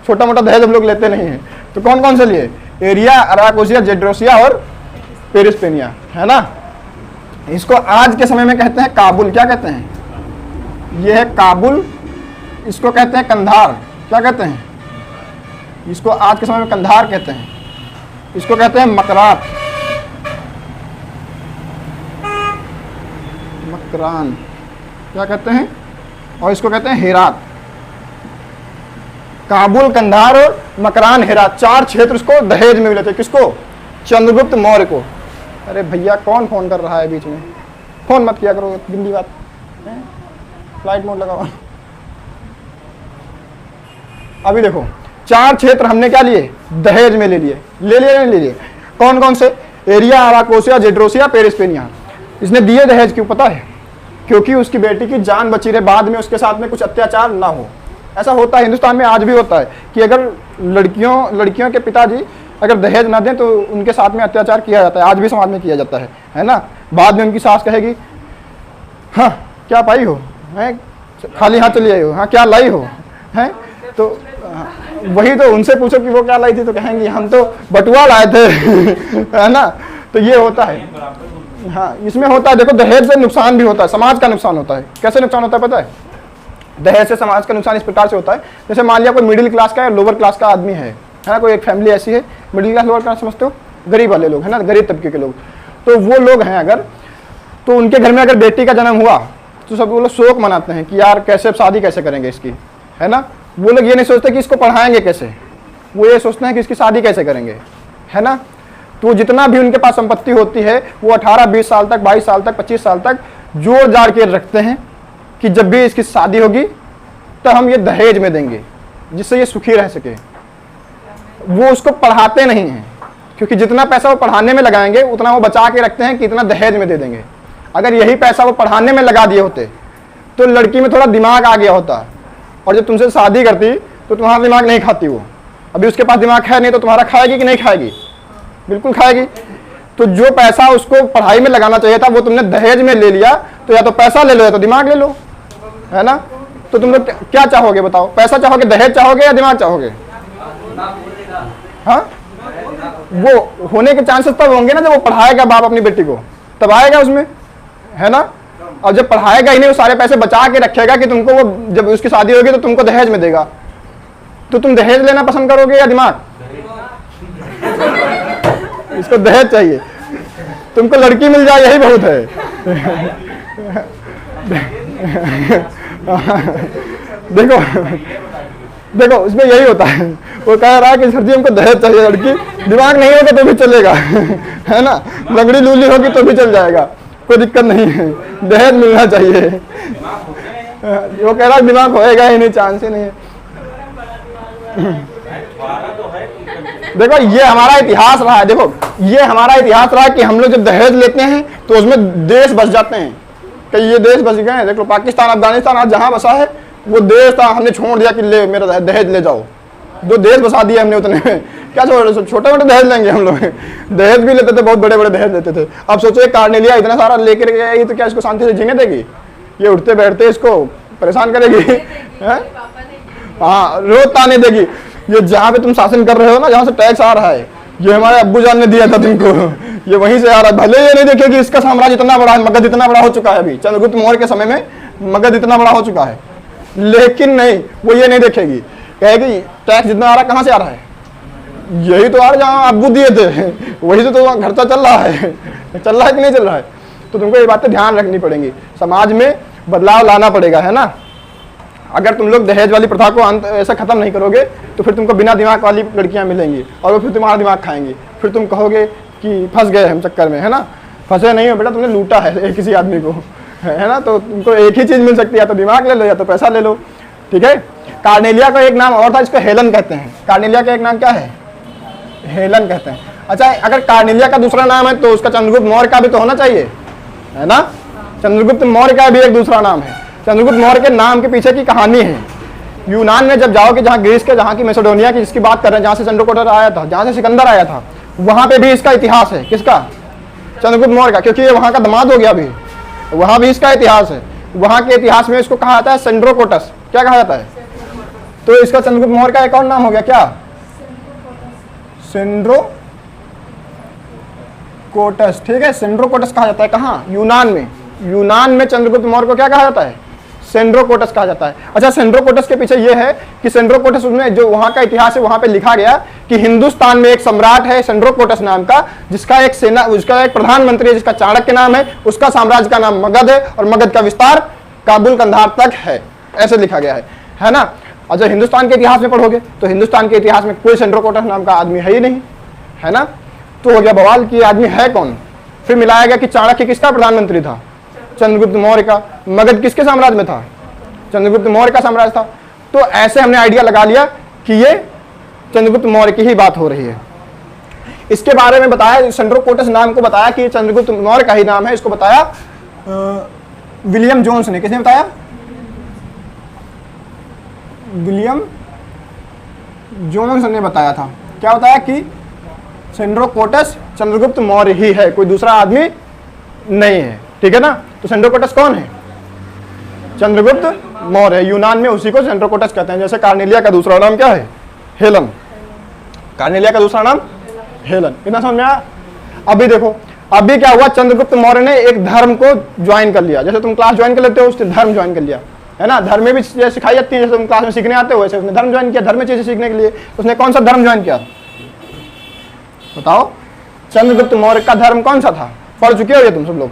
छोटा मोटा दहेज हम लोग लेते नहीं हैं। तो कौन कौन से लिए, एरिया, अराकोसिया, जेड्रोसिया और पेरिस्पेनिया, है ना। इसको आज के समय में कहते हैं काबुल। क्या कहते हैं, ये है काबुल। इसको कहते हैं कंधार। क्या कहते हैं, इसको आज के समय में कंधार कहते हैं। इसको कहते हैं मकरान, क्या कहते हैं, और इसको कहते हैं हेरात। काबुल, कंधार और मकरान, हेरात, 4 क्षेत्र इसको दहेज में मिले थे। किसको, चंद्रगुप्त मौर्य को। अरे भैया कौन फोन कर रहा है बीच में, फोन मत किया करो, गंदी बात है, फ्लाइट मोड लगा हुआ। अभी देखो 4 क्षेत्र हमने क्या लिए, दहेज में ले लिए, नहीं ले लिए। कौन कौन से, एरिया, अराकोसिया, जेड्रोसिया, पेरिस्पेनिया। इसने दिए दहेज क्यों पता है, क्योंकि उसकी बेटी की जान बची रहे, बाद में उसके साथ में कुछ अत्याचार ना हो। ऐसा होता है हिंदुस्तान में, आज भी होता है कि अगर लड़कियों के पिताजी अगर दहेज ना दें तो उनके साथ में अत्याचार किया जाता है, आज भी समाज में किया जाता है ना। बाद में उनकी सास कहेगी, हाँ क्या पाई हो, हैं खाली हाथ चली आई हो, हाँ क्या लाई हो, हैं। तो वही तो उनसे पूछो कि वो क्या लाई थी, तो कहेंगी हम तो बटुआ लाए थे है ना। तो ये होता है, हाँ इसमें होता है। देखो दहेज से नुकसान भी होता है, समाज का नुकसान होता है। कैसे नुकसान होता है पता है, दहेज से समाज का नुकसान इस प्रकार से होता है, जैसे मान लिया कोई मिडिल क्लास का या लोअर क्लास का आदमी है ना, कोई एक फैमिली ऐसी है, मिडिल क्लास लोअर क्लास समझते हो, गरीब वाले लोग है ना, गरीब तबके के लोग। तो वो लोग हैं अगर, तो उनके घर में अगर बेटी का जन्म हुआ तो सब वो लोग शोक मनाते हैं कि यार कैसे शादी कैसे करेंगे इसकी, है ना। वो लोग ये नहीं सोचते कि इसको पढ़ाएंगे कैसे, वो ये सोचते हैं कि इसकी शादी कैसे करेंगे, है ना। तो जितना भी उनके पास संपत्ति होती है वो 18-20 साल तक, 22 साल तक, 25 साल तक जोड़ जाड़ के रखते हैं कि जब भी इसकी शादी होगी तो हम ये दहेज में देंगे, जिससे ये सुखी रह सके। वो उसको पढ़ाते नहीं हैं, क्योंकि जितना पैसा वो पढ़ाने में लगाएंगे उतना वो बचा के रखते हैं कि इतना दहेज में दे देंगे। अगर यही पैसा वो पढ़ाने में लगा दिए होते तो लड़की में थोड़ा दिमाग आ गया होता, और जब तुमसे शादी करती तो तुम्हारा दिमाग नहीं खाती वो। अभी उसके पास दिमाग है नहीं तो तुम्हारा खाएगी कि नहीं खाएगी? बिल्कुल खाएगी। तो जो पैसा उसको पढ़ाई में लगाना चाहिए था वो तुमने दहेज में ले लिया, तो या तो पैसा ले लो या तो दिमाग ले लो, है ना? तो तुम लोग क्या चाहोगे बताओ? पैसा चाहोगे, दहेज चाहोगे या दिमाग चाहोगे? हाँ, वो होने के चांसेस तब होंगे ना जब वो पढ़ाएगा बाप अपनी बेटी को, तब आएगा उसमें, है ना? और जब पढ़ाएगा ही नहीं, वो सारे पैसे बचा के रखेगा कि तुमको वो जब उसकी शादी होगी तो तुमको दहेज में देगा, तो तुम दहेज लेना पसंद करोगे या दिमाग? इसको दहेज चाहिए, तुमको लड़की मिल जाए यही बहुत है। देखो देखो उसमें यही होता है, वो कह रहा है कि सर जी हमको दहेज चाहिए, लड़की दिमाग नहीं होगा तो भी चलेगा, है ना? लंगड़ी लूली होगी तो भी चल जाएगा, कोई दिक्कत नहीं है, दहेज मिलना चाहिए। वो कह रहा है दिमाग होएगा ही नहीं, चांस ही नहीं है। देखो ये हमारा इतिहास रहा है, देखो ये हमारा इतिहास रहा है कि हम लोग जब दहेज लेते हैं तो उसमें देश बस जाते हैं, कि ये देश बस गए हैं। देखो पाकिस्तान, अफगानिस्तान आज जहां बसा है वो देश था, हमने छोड़ दिया कि ले मेरा दहेज ले जाओ, जो देश बसा दिया हमने उतने में। क्या छोटे मोटे दहेज लेंगे हम लोग? दहेज भी लेते थे, बहुत बड़े बड़े दहेज लेते थे। अब सोचो कार्नेलिया इतना सारा लेकर गई तो क्या इसको शांति से जीने देगी? ये उठते बैठते इसको परेशान करेगी, हाँ रोज ताने देगी। ये जहाँ पे तुम शासन कर रहे हो ना, जहाँ से टैक्स आ रहा है, ये हमारे अब्बू जान ने दिया था तुमको, ये वहीं से आ रहा है। भले ये नहीं देखे कि इसका साम्राज्य इतना बड़ा है, मगध इतना बड़ा हो चुका है, अभी चंद्रगुप्त मौर्य के समय में मगध इतना बड़ा हो चुका है, लेकिन नहीं, वो ये नहीं देखेगी, कहेगी टैक्स जितना आ रहा है कहाँ से आ रहा है? यही तो आ रहा जहाँ अब्बू दिए थे, वही से तो खर्चा चल रहा है, चल रहा है कि नहीं चल रहा है? तो तुमको ये बातें ध्यान रखनी पड़ेंगी, समाज में बदलाव लाना पड़ेगा, है ना? अगर तुम लोग दहेज वाली प्रथा को अंत ऐसा खत्म नहीं करोगे तो फिर तुमको बिना दिमाग वाली लड़कियां मिलेंगी और वो फिर तुम्हारा दिमाग खाएंगी, फिर तुम कहोगे कि फंस गए हम चक्कर में, है ना? फंसे नहीं हो बेटा, तुमने लूटा है किसी आदमी को, है ना? तो तुमको एक ही चीज मिल सकती है, या तो दिमाग ले लो या तो पैसा ले लो, ठीक है? कार्नेलिया का एक नाम और था, इसको हेलन कहते हैं। कार्नेलिया का एक नाम क्या है? हेलन कहते हैं। अच्छा, अगर कार्नेलिया का दूसरा नाम है तो उसका चंद्रगुप्त मौर्य का भी तो होना चाहिए, है ना? चंद्रगुप्त मौर्य का भी एक दूसरा नाम है। चंद्रगुप्त मौर्य के नाम के पीछे की कहानी है। यूनान में जब जाओगे, जहाँ ग्रीस के, जहाँ की मैसेडोनिया की जिसकी बात कर रहे हैं, जहाँ से चंद्रकोटर आया था, जहाँ से सिकंदर आया था, वहाँ पे भी इसका इतिहास है। किसका? चंद्रगुप्त मौर्य का, क्योंकि ये वहाँ का दामाद हो गया अभी, वहाँ भी इसका इतिहास है। वहाँ के इतिहास में इसको कहा जाता है सेंड्रोकोटस। क्या कहा जाता है? तो इसका चंद्रगुप्त मौर्य का एक और नाम हो गया, क्या? सेंड्रोकोटस, ठीक है? सेंड्रोकोटस कहा जाता है। कहाँ? यूनान में। यूनान में चंद्रगुप्त मौर्य को क्या कहा जाता है? सेंड्रोकोटस कहा जाता है। अच्छा, सेंड्रोकोटस के पीछे ये है कि सेंड्रोकोटस, उसमें जो वहां का इतिहास है वहां पे लिखा गया कि हिंदुस्तान में एक सम्राट है सेंड्रोकोटस नाम का, जिसका एक सेना, उसका एक प्रधानमंत्री है जिसका चाणक्य नाम है, उसका साम्राज्य का नाम मगध है और मगध का विस्तार काबुल कंधार तक है, ऐसे लिखा गया है ना? और जब हिंदुस्तान के इतिहास में पढ़ोगे तो हिंदुस्तान के इतिहास में कोई सेंड्रोकोटस नाम का आदमी है ही नहीं, है ना? तो हो गया बवाल कि आदमी है कौन। फिर मिलाया गया कि चाणक्य किसका प्रधानमंत्री था? चंद्रगुप्त मौर्य का। मगध किसके साम्राज्य में था? चंद्रगुप्त मौर्य का साम्राज्य था। तो ऐसे हमने आइडिया लगा लिया कि ये चंद्रगुप्त मौर्य की ही बात हो रही है। इसके बारे में बताया, सेंड्रोकोटस नाम को बताया कि चंद्रगुप्त मौर्य का ही नाम है। इसको बताया विलियम जोन्स ने। किसने बताया? विलियम जोन्स ने बताया था। क्या बताया? कि सेंड्रोकोटस चंद्रगुप्त मौर्य ही है, कोई दूसरा आदमी नहीं है, ठीक है ना? तो सेंड्रोकोटस कौन है? चंद्रगुप्त मौर्य है। यूनान में उसी को सेंड्रोकोटस कहते हैं। जैसे कार्नेलिया का दूसरा नाम क्या है? हेलन। कार्नेलिया का दूसरा नाम हेलन। इतना समझ में आया? अभी देखो, अभी क्या हुआ, चंद्रगुप्त मौर्य ने एक धर्म को ज्वाइन कर लिया। जैसे तुम क्लास ज्वाइन कर लेते हो, उसने धर्म ज्वाइन कर लिया, है ना? धर्म में भी सिखाई जाती है, जैसे तुम क्लास में सीखने आते हो वैसे उसने धर्म ज्वाइन किया। धर्म में चीजें सीखने के लिए उसने कौन सा धर्म ज्वाइन किया? बताओ, चंद्रगुप्त मौर्य का धर्म कौन सा था? पढ़ चुके हो ये तुम सब लोग?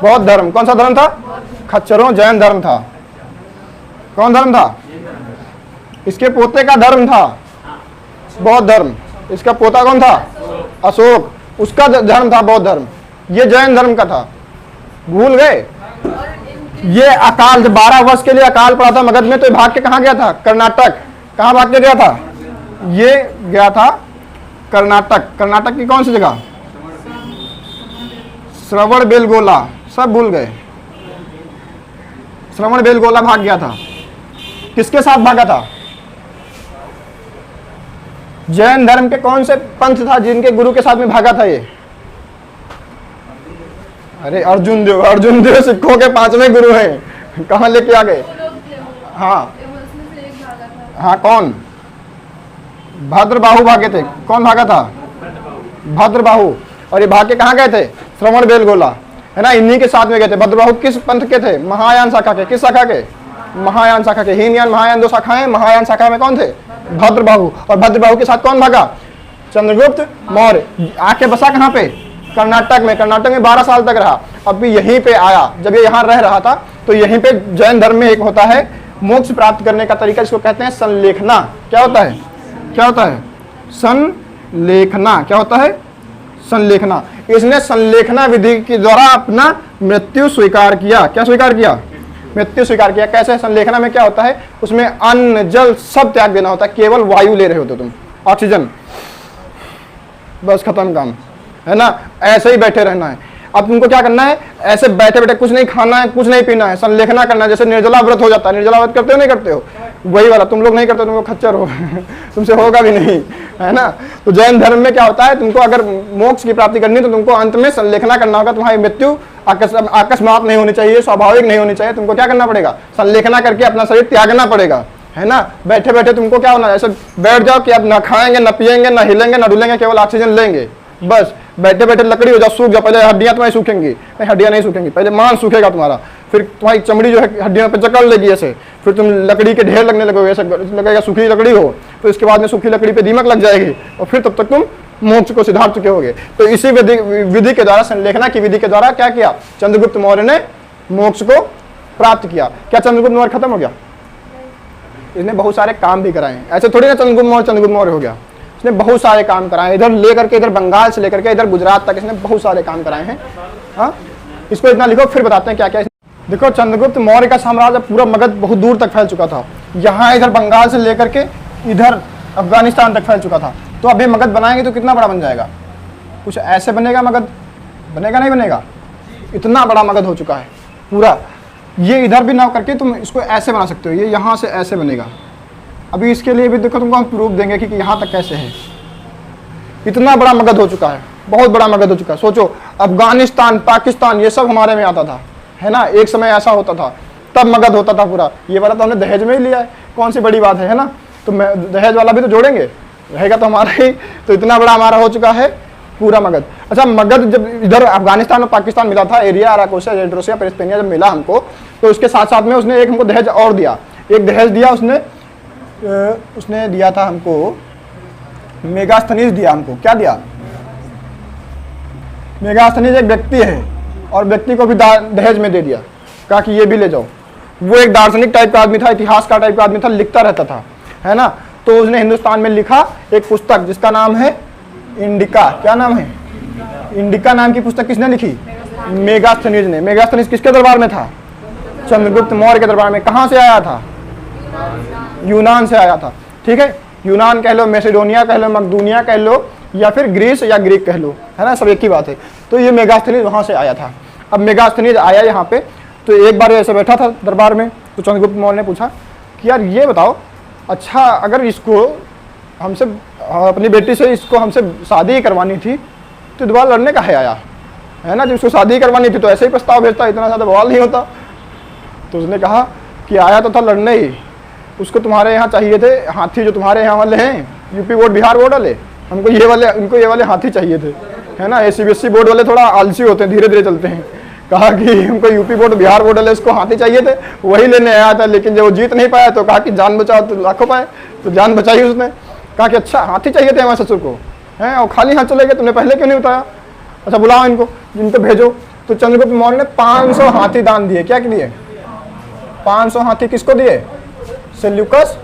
बौद्ध धर्म। कौन सा धर्म था? खच्चरों जैन धर्म था। कौन धर्म था? इसके पोते का धर्म था बौद्ध धर्म। इसका पोता कौन था? अशोक। उसका धर्म था बौद्ध धर्म, ये जैन धर्म का था। भूल गए? ये अकाल, जब 12 वर्ष के लिए अकाल पड़ा था मगध में, तो भाग के कहाँ गया था? कर्नाटक। कहाँ भाग के गया था? ये गया था कर्नाटक। कर्नाटक की कौन सी जगह? श्रवण बेलगोला। सब भूल गए। श्रवण बेलगोला भाग गया था। किसके साथ भागा था? जैन धर्म के कौन से पंथ था जिनके गुरु के साथ में भागा था ये? अरे अर्जुन देव। अर्जुन देव सिखों के 5वें गुरु हैं। कहाँ लेके आ गए? हाँ हाँ, कौन? भद्रबाहु भागे थे। कौन भागा था? भद्रबाहु। और ये भाग के कहाँ गए थे? श्रवण बेलगोला, है ना, इन्हीं के साथ में गए थे। भद्रबाहु किस पंथ के थे? महायान शाखा के। किस शाखा के? महायान शाखा के। हीनयान महायान 2 शाखाएं। महायान शाखा में कौन थे? भद्रबाहु। और भद्रबाहु के साथ कौन भागा? चंद्रगुप्त मौर्य। आके बसा कहाँ पे? कर्नाटक में। कर्नाटक में 12 साल तक रहा। अभी यहीं पे आया। जब ये यहाँ रह रहा था तो यहीं पे जैन धर्म में एक होता है मोक्ष प्राप्त करने का तरीका, इसको कहते हैं संलेखना। क्या होता है? क्या होता है? संलेखना। क्या होता है? संलेखना। इसने संलेखना विधि के द्वारा अपना मृत्यु स्वीकार किया। क्या स्वीकार किया? मृत्यु स्वीकार किया। कैसे? संलेखना में क्या होता है? उसमें अन्न जल सब त्याग देना होता है, केवल वायु ले रहे होते तुम, ऑक्सीजन, बस खत्म काम, है ना। ऐसे ही बैठे रहना है। अब तुमको क्या करना है? ऐसे बैठे बैठे कुछ नहीं खाना है, कुछ नहीं पीना है, संलेखना करना है। जैसे निर्जला व्रत हो जाता है। निर्जला व्रत करते हो नहीं करते हो? वही वाला। तुम लोग नहीं करते, तुमको खच्चर हो तुमसे होगा भी नहीं, है ना। तो जैन धर्म में क्या होता है? तुमको अगर मोक्ष की प्राप्ति करनी है तो तुमको अंत में संलेखना करना होगा। तुम्हारी मृत्यु अकस्मात नहीं होनी चाहिए, स्वाभाविक नहीं होनी चाहिए। तुमको क्या करना पड़ेगा? संलेखना करके अपना शरीर त्यागना पड़ेगा, है ना। बैठे बैठे तुमको क्या होना है? ऐसे बैठ जाओ कि अब ना खाएंगे, ना पिएंगे, ना हिलेंगे, ना डुलेंगे, केवल ऑक्सीजन लेंगे, बस। बैठे बैठे लकड़ी हो जाओ, सूख जाओ। पहले हड्डियां तुम्हारी सूखेंगी, नहीं हड्डियां नहीं सूखेंगी, पहले मांस सूखेगा तुम्हारा, फिर तुम्हारी चमड़ी जो है हड्डियों पे जकड़ लेगी ऐसे, फिर तुम लकड़ी के ढेर लगने लगोगे, ऐसे लगेगा सूखी लकड़ी हो। तो इसके बाद में सूखी लकड़ी पे दीमक लग जाएगी और फिर तब तक तुम मोक्ष को सिधार चुके होगे। तो इसी विधि के द्वारा, संलेखना की विधि के द्वारा क्या किया? चंद्रगुप्त मौर्य ने मोक्ष को प्राप्त किया। क्या चंद्रगुप्त मौर्य खत्म हो गया? इसने बहुत सारे काम भी कराए। ऐसे थोड़ी ना चंद्रगुप्त मौर्य हो गया। इसने बहुत सारे काम कराए, इधर लेकर के, इधर बंगाल से लेकर के इधर गुजरात तक इसने बहुत सारे काम कराए हैं। हाँ, इसको इतना लिखो, फिर बताते हैं क्या क्या। देखो, चंद्रगुप्त मौर्य का साम्राज्य पूरा मगध बहुत दूर तक फैल चुका था। यहाँ इधर बंगाल से लेकर के इधर अफगानिस्तान तक फैल चुका था। तो अभी मगध बनाएंगे तो कितना बड़ा बन जाएगा? कुछ ऐसे बनेगा मगध? बनेगा नहीं बनेगा? इतना बड़ा मगध हो चुका है पूरा। ये इधर भी ना करके तुम इसको ऐसे बना सकते हो, ये यहाँ से ऐसे बनेगा। अभी इसके लिए भी देखो तुमको हम प्रूफ देंगे कि यहाँ तक कैसे है। इतना बड़ा मगध हो चुका है, बहुत बड़ा मगध हो चुका है। सोचो, अफगानिस्तान, पाकिस्तान, ये सब हमारे में आता था, है ना। एक समय ऐसा होता था, तब मगध होता था पूरा। ये वाला तो हमने दहेज में ही लिया है, कौन सी बड़ी बात है ना। तो दहेज वाला भी तो जोड़ेंगे, रहेगा तो हमारा ही। तो इतना बड़ा हमारा हो चुका है पूरा मगध। अच्छा, मगध जब इधर अफगानिस्तान और पाकिस्तान मिला था, एरिया अराकोसिया, जेड्रोसिया, पेरिस्पेनिया जब मिला हमको, तो उसके साथ साथ में उसने एक हमको दहेज और दिया। एक दहेज दिया उसने दिया था हमको, मेगास्थनीज दिया हमको। क्या दिया? मेगास्थनीज एक व्यक्ति है और व्यक्ति को भी दहेज में दे दिया, कहा कि ये भी ले जाओ। वो एक दार्शनिक टाइप का आदमी था, इतिहासकार टाइप का आदमी था, लिखता रहता था, है ना। तो उसने हिंदुस्तान में लिखा एक पुस्तक जिसका नाम है इंडिका। क्या नाम है? इंडिका नाम की पुस्तक किसने लिखी? मेगास्थनीज ने। मेगास्थनीज किसके दरबार में था? चंद्रगुप्त मौर्य के दरबार में। कहाँ से आया था? यूनान से आया था, ठीक है। यूनान कह लो, मैसेडोनिया कह लो, मकदूनिया कह लो, या फिर ग्रीस या ग्रीक कह लो, है ना, सब एक ही बात है। तो ये मेगास्थनीज वहाँ से आया था। अब मेगास्थनीज आया यहाँ पे, तो एक बार ऐसे बैठा था दरबार में, तो चंद्रगुप्त मौर्य ने पूछा कि यार ये बताओ, अच्छा अगर इसको हमसे, अपनी बेटी से इसको हमसे शादी करवानी थी तो दोबारा लड़ने का है आया, है ना। जब इसको शादी करवानी थी तो ऐसे ही प्रस्ताव भेजता, इतना ज़्यादा बवाल नहीं होता। तो उसने कहा कि आया तो था लड़ने ही, उसको तुम्हारे यहाँ चाहिए थे हाथी, जो तुम्हारे यहाँ वाले हैं, यूपी बोर्ड, बिहार बोर्ड वाले, हमको ये वाले, उनको ये वाले हाथी चाहिए थे, है ना। सीबीएसई बोर्ड वाले थोड़ा आलसी होते हैं, धीरे धीरे चलते हैं। कहा कि हमको यूपी बोर्ड, बिहार बोर्ड वाले, इसको हाथी चाहिए थे, वही लेने आया था। लेकिन जब वो जीत नहीं पाया तो कहा कि जान बचाओ तो लाखों पाए, तो जान बचाई उसने। कहा कि अच्छा हाथी चाहिए थे हमारे ससुर को, हैं, और खाली हाथ चले गए, तुमने पहले क्यों नहीं बताया? अच्छा बुलाओ इनको, इनको भेजो। तो चंद्रगुप्त मौर्य ने 500 हाथी दान दिए। क्या दिए? 500 हाथी किसको दिए? सेल्यूकस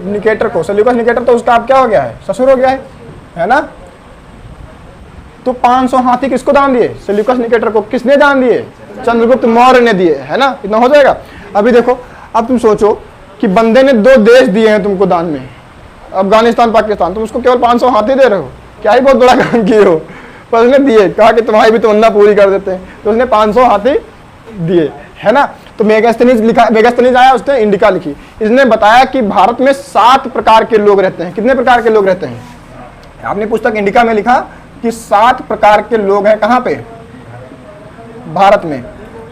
निकेटर को। सेल्यूकस निकेटर तो उसका अब क्या हो गया है? ससुर हो गया है, है ना। तो 500 हाथी किसको दान दिए? सेल्यूकस निकेटर को। किसने दान दिए? चंद्रगुप्त मौर्य ने दिए, है ना। इतना हो जाएगा। अभी देखो, अब तुम सोचो कि बंदे ने 2 देश दिए हैं तुमको दान में, अफगानिस्तान पाकिस्तान, तुम उसको केवल 500 हाथी दे रहे हो, क्या ही बहुत बड़ा काम किए हो। पर उसने दिए, कहा कि तुम्हारी भी तमन्ना पूरी कर देते हैं, तो उसने 500 हाथी दिए, है ना। तो मेगास्थनीज लिखा, मेगास्थनीज आया, उसने इंडिका लिखी। इसने बताया कि भारत में 7 प्रकार के लोग रहते हैं। कितने प्रकार के लोग रहते हैं? आपने पुस्तक इंडिका में लिखा कि 7 प्रकार के लोग हैं। कहाँ पे? भारत में।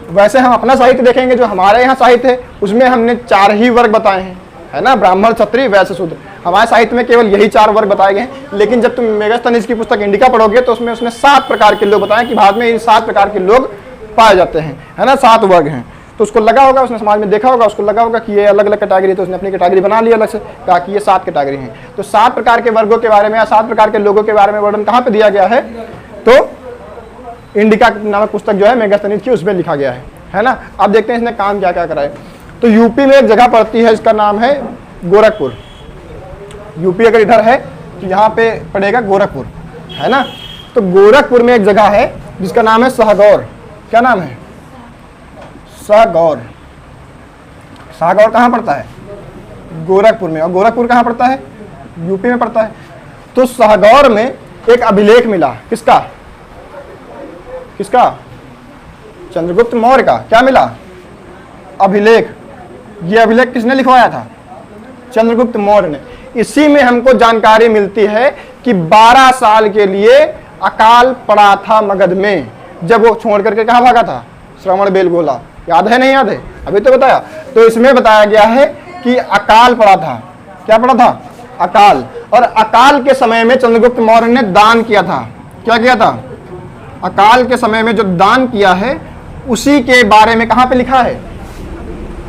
वैसे हम अपना साहित्य देखेंगे, जो हमारे यहाँ साहित्य है उसमें हमने 4 ही वर्ग बताए हैं, है ना, ब्राह्मण, क्षत्रिय, वैश्य, शूद्र। हमारे साहित्य में केवल यही 4 वर्ग बताए गए हैं। लेकिन जब तुम मेगास्थनीज की पुस्तक इंडिका पढ़ोगे तो उसमें उसने 7 प्रकार के लोग बताए कि भारत में इन 7 प्रकार के लोग पाए जाते हैं, है ना, 7 वर्ग हैं। तो उसको लगा होगा, उसने समाज में देखा होगा, उसको लगा होगा कि ये अलग अलग कैटेगरी, तो उसने अपनी कैटेगरी बना ली अलग से, कहा कि ये 7 कैटेगरी हैं। तो 7 प्रकार के वर्गों के बारे में या 7 प्रकार के लोगों के बारे में वर्णन कहाँ पे दिया गया है? तो इंडिका नामक पुस्तक जो है मेगास्थनीज की, उसमें लिखा गया है ना। अब देखते हैं इसने काम क्या क्या करा है। तो यूपी में एक जगह पड़ती है, इसका नाम है गोरखपुर। यूपी अगर इधर है तो यहाँ पे पड़ेगा गोरखपुर, है ना। तो गोरखपुर में एक जगह है जिसका नाम है सहगौर। क्या नाम है? सहगौर। सहगौर कहाँ पड़ता है? गोरखपुर में। और गोरखपुर कहाँ पड़ता है? यूपी में पड़ता है। तो सहगौर में एक अभिलेख मिला। किसका? किसका? चंद्रगुप्त मौर्य का। क्या मिला? अभिलेख। ये अभिलेख किसने लिखवाया था? चंद्रगुप्त मौर्य ने। इसी में हमको जानकारी मिलती है कि 12 साल के लिए अकाल पड़ा था मगध में, जब वो छोड़ करके कहाँ भागा था? श्रवण बेलगोला। याद है नहीं याद है? अभी तो बताया। तो इसमें बताया गया है कि अकाल पड़ा था। क्या पड़ा था? अकाल। और अकाल के समय में चंद्रगुप्त मौर्य ने दान किया था। क्या किया था? अकाल के समय में जो दान किया है उसी के बारे में कहाँ पे लिखा है?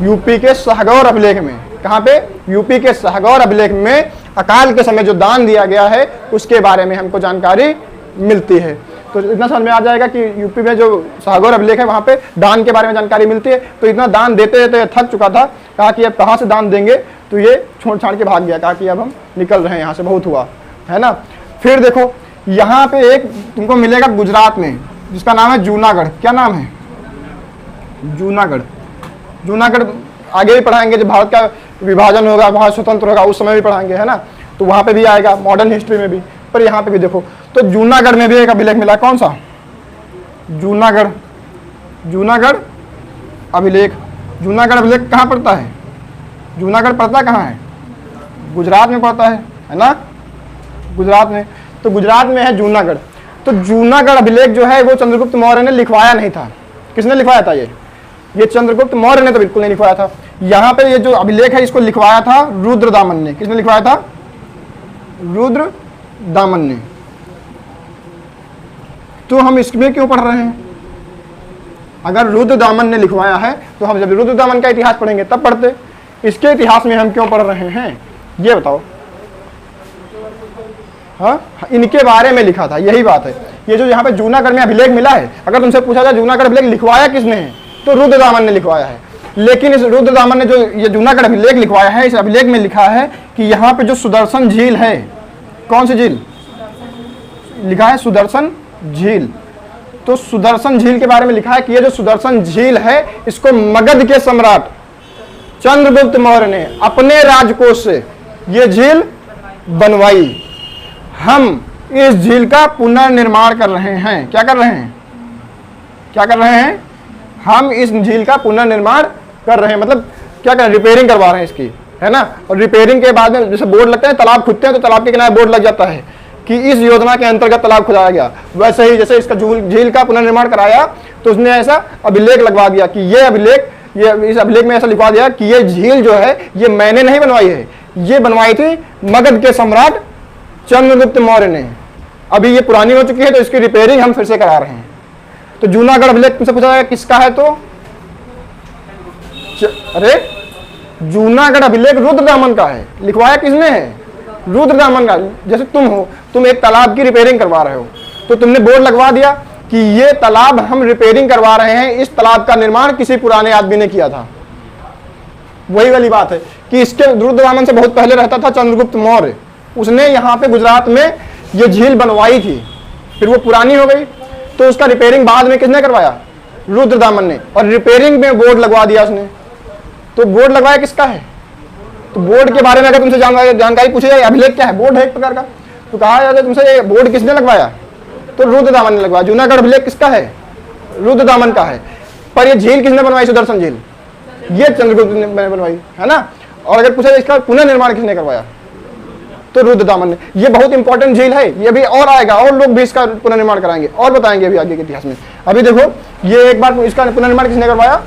यूपी के सहगौर अभिलेख में। कहाँ पे? यूपी के सहगौर अभिलेख में अकाल के समय जो दान दिया गया है उसके बारे में हमको जानकारी मिलती है। तो इतना समझ में आ जाएगा कि यूपी में जो सहगौर अभिलेख है वहाँ पे दान के बारे में जानकारी मिलती है। तो इतना दान देते देते थक चुका था, कहा कि अब कहाँ से दान देंगे, तो ये छोड़ छाड़ के भाग गया, कहा कि अब हम निकल रहे हैं यहाँ से, बहुत हुआ, है ना। फिर देखो यहाँ पे एक तुमको मिलेगा गुजरात में, जिसका नाम है जूनागढ़। क्या नाम है? जूनागढ़। जूनागढ़ आगे भी पढ़ाएंगे, जब भारत का विभाजन होगा, भारत स्वतंत्र होगा, उस समय भी पढ़ाएंगे, है ना। तो वहाँ पे भी आएगा, मॉडर्न हिस्ट्री में भी। पर यहाँ पे भी देखो, तो जूनागढ़ में भी एक अभिलेख मिला। कौन सा? जूनागढ़। जूनागढ़ अभिलेख। जूनागढ़ अभिलेख कहाँ पड़ता है? जूनागढ़ पड़ता कहाँ है? गुजरात में पड़ता है ना, गुजरात में। तो गुजरात में है जूनागढ़। तो जूनागढ़ अभिलेख जो है वो चंद्रगुप्त मौर्य ने लिखवाया नहीं था। किसने लिखवाया था? ये चंद्रगुप्त मौर्य ने तो बिल्कुल नहीं लिखवाया था। यहाँ पे ये जो अभिलेख है इसको लिखवाया था रुद्रदामन ने। किसने लिखवाया था? रुद्रदामन ने। तो हम इसमें क्यों पढ़ रहे हैं? अगर रुद्रदामन ने लिखवाया है तो हम जब रुद्रदामन का इतिहास पढ़ेंगे तब पढ़ते। इसके इतिहास में हम क्यों पढ़ रहे हैं ये बताओ। हाँ, इनके बारे में लिखा था, यही बात है। ये जो यहाँ पे जूनागढ़ में अभिलेख मिला है, अगर तुमसे पूछा जाए जूनागढ़ अभिलेख लिखवाया किसने है, तो रुद्रदामन ने लिखवाया है। लेकिन इस रुद्रदामन ने जो ये जूनागढ़ अभिलेख लिखवाया है, इस अभिलेख में लिखा है कि यहाँ पे जो सुदर्शन झील है, कौन सी झील लिखा है? सुदर्शन झील। तो सुदर्शन झील के बारे में लिखा है कि ये जो सुदर्शन झील है इसको मगध के सम्राट चंद्रगुप्त मौर्य ने अपने राजकोष से ये झील बनवाई। हम इस झील का पुनर्निर्माण कर रहे हैं। क्या कर रहे हैं? क्या कर रहे हैं? हम इस झील का पुनर्निर्माण कर रहे हैं, मतलब क्या कर रहे हैं? रिपेयरिंग करवा रहे हैं इसकी, है ना। और रिपेयरिंग के बाद में जैसे बोर्ड लगते हैं, तालाब खुदते हैं तो तालाब के किनारे बोर्ड लग जाता है कि इस योजना के अंतर्गत तालाब खुदाया गया। वैसे ही जैसे इसका झील का पुनर्निर्माण कराया तो उसने ऐसा अभिलेख लगवा दिया कि ये अभिलेख, ये इस अभिलेख में ऐसा लिखवा दिया कि ये झील जो है ये मैंने नहीं बनवाई है, ये बनवाई थी मगध के सम्राट चंद्रगुप्त मौर्य ने। अभी ये पुरानी हो चुकी है तो इसकी रिपेयरिंग हम फिर से करा रहे हैं। तो जूनागढ़ अभिलेख तुमसे पूछा जाएगा किसका है, तो अरे जूनागढ़ अभिलेख रुद्रदामन का है। लिखवाया किसने है? रुद्रदामन का। जैसे तुम हो, तुम एक तालाब की रिपेयरिंग करवा रहे हो तो तुमने बोर्ड लगवा दिया कि ये तालाब हम रिपेयरिंग करवा रहे हैं, इस तालाब का निर्माण किसी पुराने आदमी ने किया था। वही वाली बात है कि इसके रुद्रदामन से बहुत पहले रहता था चंद्रगुप्त मौर्य। उसने यहाँ पे गुजरात में ये झील बनवाई थी, फिर वो पुरानी हो गई, तो उसका रिपेयरिंग बाद में किसने करवाया? रुद्रदामन ने। और रिपेयरिंग में बोर्ड लगवा दिया उसने। तो बोर्ड लगवाया किसका है? तो बोर्ड के बारे में अगर तुमसे जानकारी पूछी जाए, अभिलेख क्या है? बोर्ड है एक प्रकार का। तो कहा जाता है तुमसे ये बोर्ड किसने लगवाया? तो रुद्रदामन ने लगवाया। जूनागढ़ अभिलेख किसका है? रुद्रदामन का है। पर ये झील किसने बनवाई? सुदर्शन झील ये चंद्रगुप्त ने बनवाई, है ना। और अगर पूछा इसका पुनर्निर्माण किसने करवाया? तो रुद्रदामन ने। ये बहुत इंपॉर्टेंट झील है, ये भी और आएगा, और लोग भी इसका पुनर्निर्माण कराएंगे और बताएंगे अभी आगे के इतिहास में। अभी देखो ये एक बार इसका पुनर्निर्माण किसने करवाया?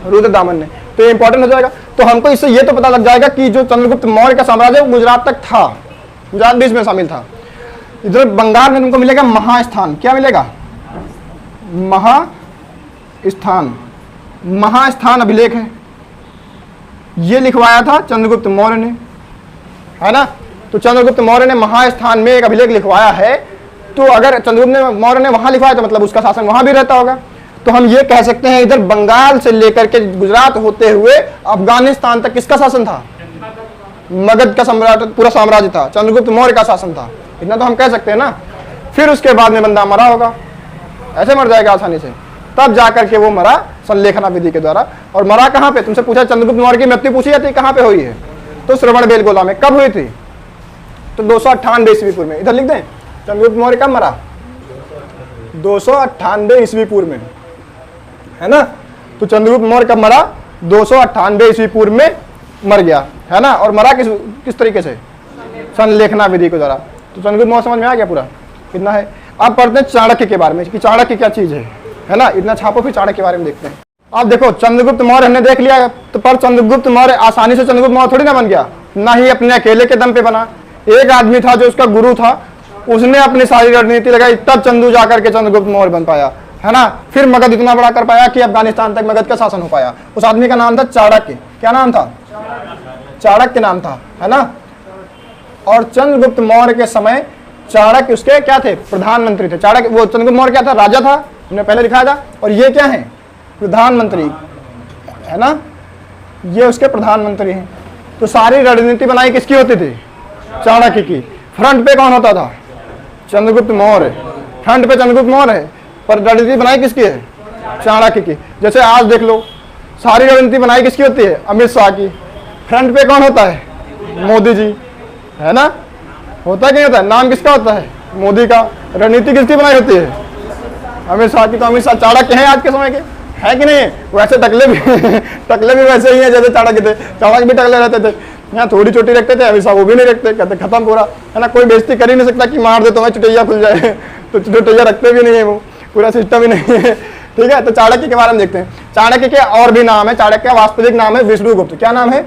रुद्रदामन ने। तो ये इंपॉर्टेंट हो जाएगा। तो हमको इससे ये तो पता लग जाएगा कि जो चंद्रगुप्त मौर्य का साम्राज्य वो गुजरात तक था, गुजरात भी इसमें शामिल था। इधर बंगाल में तुमको मिलेगा महास्थान। क्या मिलेगा? महास्थान। महास्थान अभिलेख है, ये लिखवाया था चंद्रगुप्त मौर्य ने, है ना। तो चंद्रगुप्त मौर्य ने महास्थान में एक अभिलेख लिखवाया है। तो अगर चंद्रगुप्त मौर्य ने वहां लिखवाया तो मतलब उसका शासन वहां भी रहता होगा। तो हम ये कह सकते हैं इधर बंगाल से लेकर के गुजरात होते हुए अफगानिस्तान तक किसका शासन था? मगध का सम्राट, पूरा साम्राज्य था, चंद्रगुप्त मौर्य का शासन था। इतना तो हम कह सकते हैं ना। फिर उसके बाद में बंदा मरा होगा, ऐसे मर जाएगा आसानी से, तब जाकर के वो मरा संलेखना विधि के द्वारा। और मरा कहाँ पे? तुमसे पूछा चंद्रगुप्त मौर्य की मृत्यु पूछी जाती है कहाँ पे हुई है? तो श्रवणबेलगोला में। कब हुई थी? तो 298 ईस्वी पूर्व में। इधर लिख दें चंद्रगुप्त मौर्य कब मरा? 298 ईस्वी पूर्व में, है ना। तो चंद्रगुप्त मौर्य कब मरा? 298 ईस्वी पूर्व में मर गया, है ना। और मरा किस तरीके से? संलेखना विधि के द्वारा। तो चंद्रगुप्त मौर्य समझ में आ गया पूरा, इतना है। अब पढ़ते हैं चाणक्य के बारे में कि चाणक्य क्या चीज है ना। इतना छापो, फिर चाणक्य के बारे में देखते हैं। अब देखो चंद्रगुप्त मौर्य हमने देख लिया, तो पर चंद्रगुप्त मौर्य आसानी से चंद्रगुप्त मौर्य थोड़ी ना बन गया, ना ही अपने अकेले के दम पे बना। एक आदमी था जो उसका गुरु था, उसने अपनी सारी रणनीति लगाई, तब चंदू जाकर के चंद्रगुप्त मौर्य बन पाया, है ना। फिर मगध इतना बड़ा कर पाया कि अफगानिस्तान तक मगध का शासन हो पाया। उस आदमी का नाम था चाणक्य। क्या नाम था? चाणक्य नाम था, है ना। और चंद्रगुप्त मौर्य के समय चाणक्य उसके क्या थे? प्रधानमंत्री थे। चाणक्य, वो चंद्रगुप्त मौर्य क्या था? राजा था, हमने पहले दिखाया था। और ये क्या है? प्रधानमंत्री, है ना। ये उसके प्रधानमंत्री हैं। तो सारी रणनीति बनाई किसकी होती थी? चाणक्य की। फ्रंट पे कौन होता था? चंद्रगुप्त मौर्य। फ्रंट पे चंद्रगुप्त मौर्य है, पर रणनीति बनाई किसकी है? चाणक्य की। जैसे आज देख लो, सारी रणनीति बनाई किसकी होती है? अमित शाह की। फ्रंट पे कौन होता है? मोदी जी, है ना। होता है कि नहीं होता है? नाम किसका होता है? मोदी का। रणनीति किसकी बनाई होती है? अमित शाह की। तो अमित शाह चाणक्य हैं आज के समय के, है कि नहीं? वैसे टकले भी टकले भी वैसे ही हैं जैसे चाणक्य थे। चाणक्य भी टकले रहते थे, यहाँ थोड़ी चोटी रखते थे, अमित शाह वो भी नहीं रखते, कहते खत्म पूरा, है ना। कोई बेइज्जती कर ही नहीं सकता कि मार दे तो मैं चुटैया खुल जाए। तो चुटैया रखते भी नहीं है, वो पूरा सिस्टम ही नहीं है, ठीक है। तो चाणक्य के बारे में देखते हैं। चाणक्य के और भी नाम है। चाणक्य का वास्तविक नाम है विष्णुगुप्त। क्या नाम है?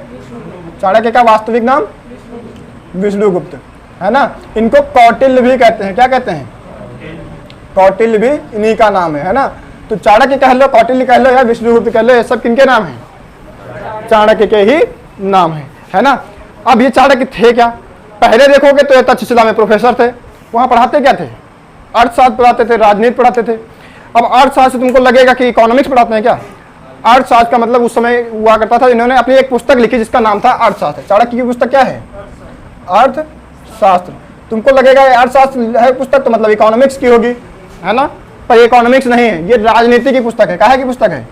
चाणक्य का वास्तविक नाम विष्णुगुप्त, है ना। इनको कौटिल्य भी कहते हैं। क्या कहते हैं? कौटिल्य भी इन्हीं का नाम है ना। तो चाणक्य कह लो, कौटिल्य कह लो या विष्णुगुप्त कह लो, ये सब किनके नाम है? चाणक्य के ही नाम है ना। अब ये चाणक्य थे क्या? पहले देखोगे तो ये तक्षशिला में प्रोफेसर थे। वहां पढ़ाते क्या थे? अर्थशास्त्र पढ़ाते थे, राजनीति पढ़ाते थे। अब अर्थशास्त्र से तुमको लगेगा कि इकोनॉमिक्स पढ़ाते हैं क्या? अर्थशास्त्र का मतलब उस समय हुआ करता था, इन्होंने अपनी एक पुस्तक लिखी जिसका नाम था अर्थशास्त्र। चाणक्य की पुस्तक क्या है? अर्थशास्त्र। तुमको लगेगा अर्थशास्त्र है पुस्तक तो मतलब इकोनॉमिक्स की होगी, है ना। पर इकोनॉमिक्स नहीं है, ये राजनीति की पुस्तक है। काहे की पुस्तक है?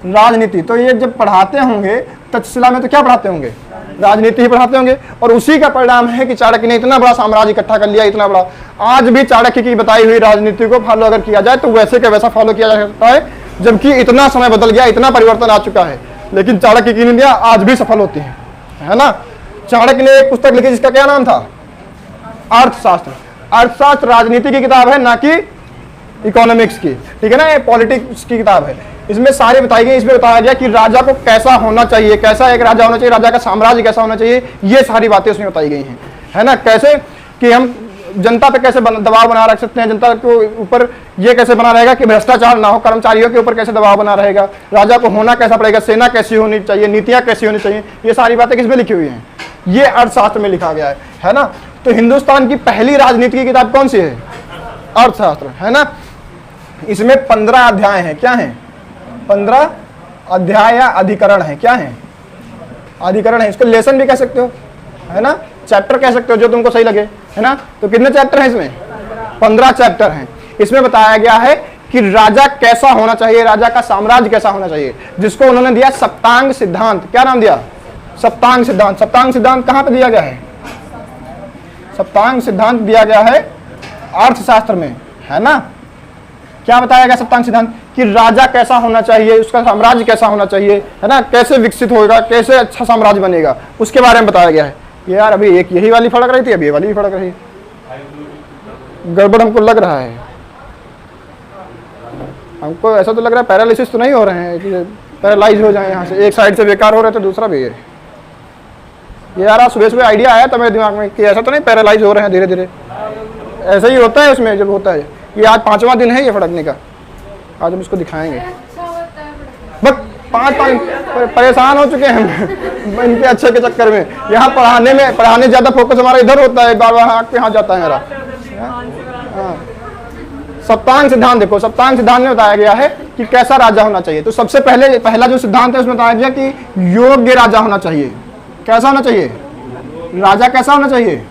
राजनीति। तो ये जब पढ़ाते होंगे तक्षशिला में तो क्या पढ़ाते होंगे? राजनीति ही पढ़ाते होंगे। और उसी का परिणाम है कि चाणक्य ने इतना बड़ा साम्राज्य इकट्ठा कर लिया, इतना बड़ा। आज भी चाणक्य की बताई हुई राजनीति को फॉलो अगर किया जाए तो वैसे का वैसा फॉलो किया जा सकता है, जबकि इतना समय बदल गया, इतना परिवर्तन आ चुका है, लेकिन चाणक्य की नीतियां आज भी सफल होती है ना। चाणक्य ने एक पुस्तक लिखी जिसका क्या नाम था? अर्थशास्त्र। अर्थशास्त्र राजनीति की किताब है, ना कि इकोनॉमिक्स की, ठीक है ना। ये पॉलिटिक्स की किताब है। इसमें सारी बताई गई, इसमें बताया गया कि राजा को कैसा होना चाहिए, कैसा एक राजा होना चाहिए, राजा का साम्राज्य कैसा होना चाहिए, ये सारी बातें उसमें बताई गई हैं, है ना। कैसे कि हम जनता पे कैसे दबाव बना रख सकते हैं, जनता के ऊपर ये कैसे बना रहेगा कि भ्रष्टाचार ना हो, कर्मचारियों के ऊपर कैसे दबाव बना रहेगा, राजा को होना कैसा पड़ेगा, सेना कैसी होनी चाहिए, नीतियां कैसी होनी चाहिए, ये सारी बातें किसमें लिखी हुई हैं? ये अर्थशास्त्र में लिखा गया है ना। तो हिंदुस्तान की पहली राजनीति की किताब कौन सी है? अर्थशास्त्र, है ना। इसमें 15 अध्याय हैं। क्या हैं? 15 अध्याय या अधिकरण है। क्या है? अधिकरण है। इसको लेसन भी कह सकते हो, है ना। चैप्टर कह सकते हो जो तुमको सही लगे, है ना। तो कितने चैप्टर हैं इसमें? 15 चैप्टर हैं। इसमें बताया गया है कि राजा कैसा होना चाहिए, राजा का साम्राज्य कैसा होना चाहिए, जिसको उन्होंने दिया सप्तांग सिद्धांत। क्या नाम दिया? सप्तांग सिद्धांत। सप्तांग सिद्धांत कहां पे दिया गया है? सप्तांग सिद्धांत दिया गया है अर्थशास्त्र में, है ना। क्या बताया गया सप्तांग सिद्धांत? कि राजा कैसा होना चाहिए, उसका साम्राज्य कैसा होना चाहिए, है ना, कैसे विकसित होगा, कैसे अच्छा साम्राज्य बनेगा, उसके बारे में बताया गया है। यार अभी एक यही वाली फड़क रही थी, अभी ये वाली भी फड़क रही है। गड़बड़ हमको लग रहा है, हमको ऐसा तो लग रहा है पैरालिसिस तो नहीं हो रहे हैं कि पैरालाइज हो जाए, यहाँ से एक साइड से बेकार हो रहे तो दूसरा भी है। ये यार सुबह सुबह आइडिया आया था मेरे दिमाग में कि ऐसा तो नहीं पैरालाइज हो रहे हैं धीरे धीरे, ऐसा ही होता है उसमें जब होता है। ये आज 5वां दिन है ये फड़कने का, आज हम इसको दिखाएंगे। बस 5 परेशान हो चुके हैं हम इनके अच्छे के चक्कर में। यहाँ पढ़ाने ज़्यादा फोकस हमारा इधर होता है, बार बार आँख पे हाथ जाता है मेरा। हाँ, सप्तांग सिद्धांत देखो, सप्तांग सिद्धांत में बताया गया है कि कैसा राजा होना चाहिए। तो सबसे पहला जो सिद्धांत है उसमें बताया गया कि योग्य राजा होना चाहिए। कैसा होना चाहिए? राजा कैसा होना चाहिए?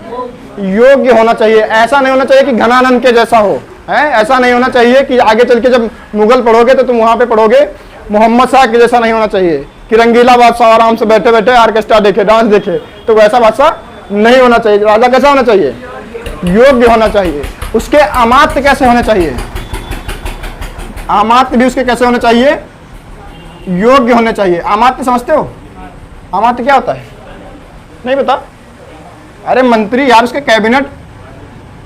योग्य होना चाहिए। ऐसा नहीं होना चाहिए कि घनानंद के जैसा हो, है। ऐसा नहीं होना चाहिए कि आगे चल के जब मुगल पढ़ोगे तो तुम वहां पे पढ़ोगे मोहम्मद शाह के जैसा नहीं होना चाहिए कि रंगीला बादशाह आराम से बैठे बैठे ऑर्केस्ट्रा देखे, डांस देखे, तो वैसा बादशाह नहीं होना चाहिए। राजा कैसा होना चाहिए? योग्य होना चाहिए। उसके अमात्य कैसे होने चाहिए? अमात्य भी उसके कैसे होने चाहिए? योग्य होने चाहिए। अमात्य समझते हो? अमात्य क्या होता है? नहीं पता? अरे मंत्री यार, उसके कैबिनेट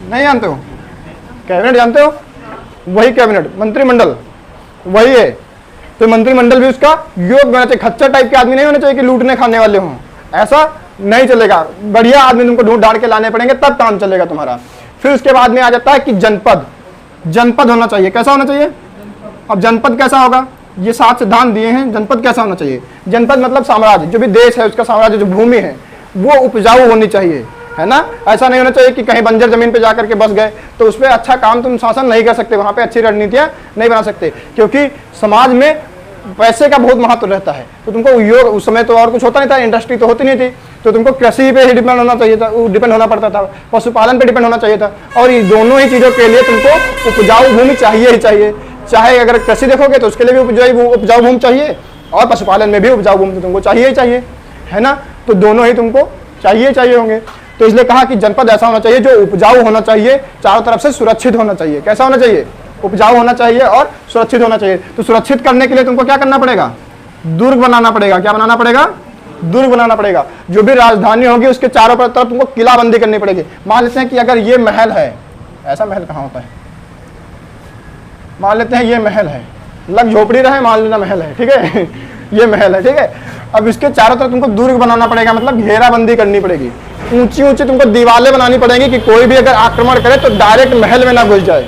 नहीं जानते हो? कैबिनेट जानते हो? वही कैबिनेट, मंत्रिमंडल वही है। तो मंत्रिमंडल भी उसका योग्य होना चाहिए। खच्चर टाइप के आदमी नहीं होने चाहिए कि लूटने खाने वाले हों, ऐसा नहीं चलेगा। बढ़िया आदमी तुमको ढूंढ ढांड के लाने पड़ेंगे तब काम चलेगा तुम्हारा। फिर उसके बाद में आ जाता है कि जनपद होना चाहिए। कैसा होना चाहिए? अब जनपद कैसा होगा? ये 7 सिद्धांत दिए हैं। जनपद कैसा होना चाहिए? जनपद मतलब साम्राज्य, जो भी देश है उसका साम्राज्य, जो भूमि है वो उपजाऊ होनी चाहिए, है ना। ऐसा नहीं होना चाहिए कि कहीं बंजर जमीन पे जाकर के बस गए तो उस पर अच्छा काम तुम शासन नहीं कर सकते, वहां पे अच्छी रणनीतियां नहीं बना सकते, क्योंकि समाज में पैसे का बहुत महत्व रहता है। तो तुमको योग, उस समय तो और कुछ होता नहीं था, इंडस्ट्री तो होती नहीं थी, तो तुमको कृषि पे ही डिपेंड होना चाहिए था, डिपेंड होना पड़ता था, पशुपालन पे डिपेंड होना चाहिए था। और ये दोनों ही चीजों के लिए तुमको उपजाऊ भूमि चाहिए ही चाहिए। चाहे अगर कृषि देखोगे तो उसके लिए भी उपजाऊ भूमि चाहिए, और पशुपालन में भी उपजाऊ भूमि तो तुमको चाहिए ही चाहिए, है ना। तो दोनों ही तुमको चाहिए होंगे। तो इसलिए कहा कि जनपद ऐसा होना चाहिए जो उपजाऊ होना चाहिए, चारों तरफ से सुरक्षित होना चाहिए। कैसा होना चाहिए? उपजाऊ होना चाहिए और सुरक्षित होना चाहिए। तो सुरक्षित करने के लिए तुमको क्या करना पड़ेगा? दुर्ग बनाना पड़ेगा। क्या बनाना पड़ेगा? दुर्ग बनाना पड़ेगा। जो भी राजधानी होगी उसके चारों तरफ तुमको किलाबंदी करनी पड़ेगी। मान लेते हैं कि अगर ये महल है, ऐसा महल कहाँ होता है, मान लेते हैं ये महल है, लग झोपड़ी रहे, मान लेना महल है, ठीक है ये महल है, ठीक है। अब इसके चारों तरफ तुमको दुर्ग बनाना पड़ेगा, मतलब घेराबंदी करनी पड़ेगी। ऊंची ऊंची तुमको दीवारें बनानी पड़ेंगी कि कोई भी अगर आक्रमण करे तो डायरेक्ट महल में ना घुस जाए,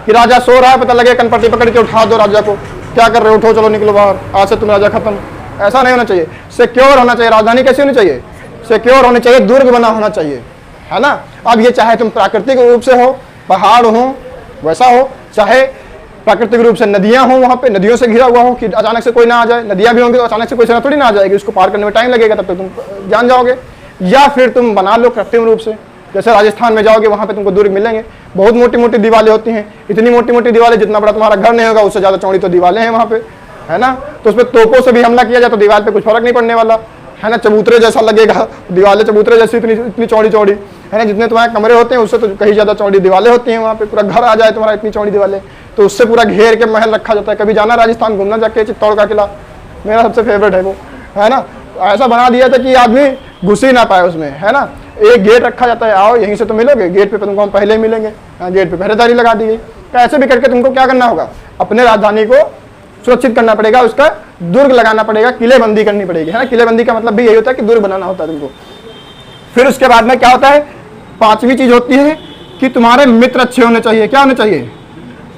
कि राजा सो रहा है पता लगे कनपट्टी पकड़ के उठा दो राजा को, क्या कर रहे हो, उठो चलो निकलो बाहर, आज से तुम राजा खत्म। ऐसा नहीं होना चाहिए। सिक्योर होना चाहिए। राजधानी कैसी होनी चाहिए? सिक्योर होनी चाहिए, दुर्ग बना होना चाहिए, है ना। अब ये चाहे तुम प्राकृतिक रूप से हो, पहाड़ हो वैसा हो, चाहे प्राकृतिक रूप से नदियां हो, वहां पे नदियों से घिरा हुआ हो कि अचानक से कोई ना आ जाए। नदियां भी होंगी तो अचानक से कोई सेना थोड़ी ना आ जाएगी, उसको पार करने में टाइम लगेगा, तब तक तुम जान जाओगे। या फिर तुम बना लो कृत्रिम रूप से, जैसे राजस्थान में जाओगे वहां पे तुमको दुर्ग मिलेंगे, बहुत मोटी मोटी दीवारें होती हैं, इतनी मोटी मोटी दीवारें जितना बड़ा तुम्हारा घर नहीं होगा उससे ज्यादा चौड़ी तो दीवारें हैं वहां पे, है ना। तो उसमें तोपों से भी हमला किया जाए तो दीवार पे कुछ फर्क नहीं पड़ने वाला, है ना। चबूतरे जैसा लगेगा, दीवारें चबूतरे जैसी इतनी चौड़ी चौड़ी, है ना। जितने तुम्हारे कमरे होते हैं उससे तो कहीं ज्यादा चौड़ी दीवारें होती हैं वहाँ पे। पूरा घर आ जाए तुम्हारा इतनी चौड़ी दीवारें, तो उससे पूरा घेर के महल रखा जाता है। कभी जाना राजस्थान घूमना, जाके चित्तौड़ का किला मेरा सबसे फेवरेट है वो, है ना। ऐसा बना दिया था कि आदमी घुस ही ना पाए उसमें, है ना। एक गेट रखा जाता है, आओ यहीं से तो मिलोगे, गेट पे तुमको हम पहले ही मिलेंगे, गेट पे पहरेदारी लगा दी गई। तो ऐसे भी करके तुमको क्या करना होगा? अपने राजधानी को सुरक्षित करना पड़ेगा, उसका दुर्ग लगाना पड़ेगा, किलेबंदी करनी पड़ेगी, है ना। किलेबंदी का मतलब भी यही होता है कि दुर्ग बनाना होता है तुमको। फिर उसके बाद में क्या होता है? 5वीं चीज होती है कि तुम्हारे मित्र अच्छे होने चाहिए। क्या होने चाहिए?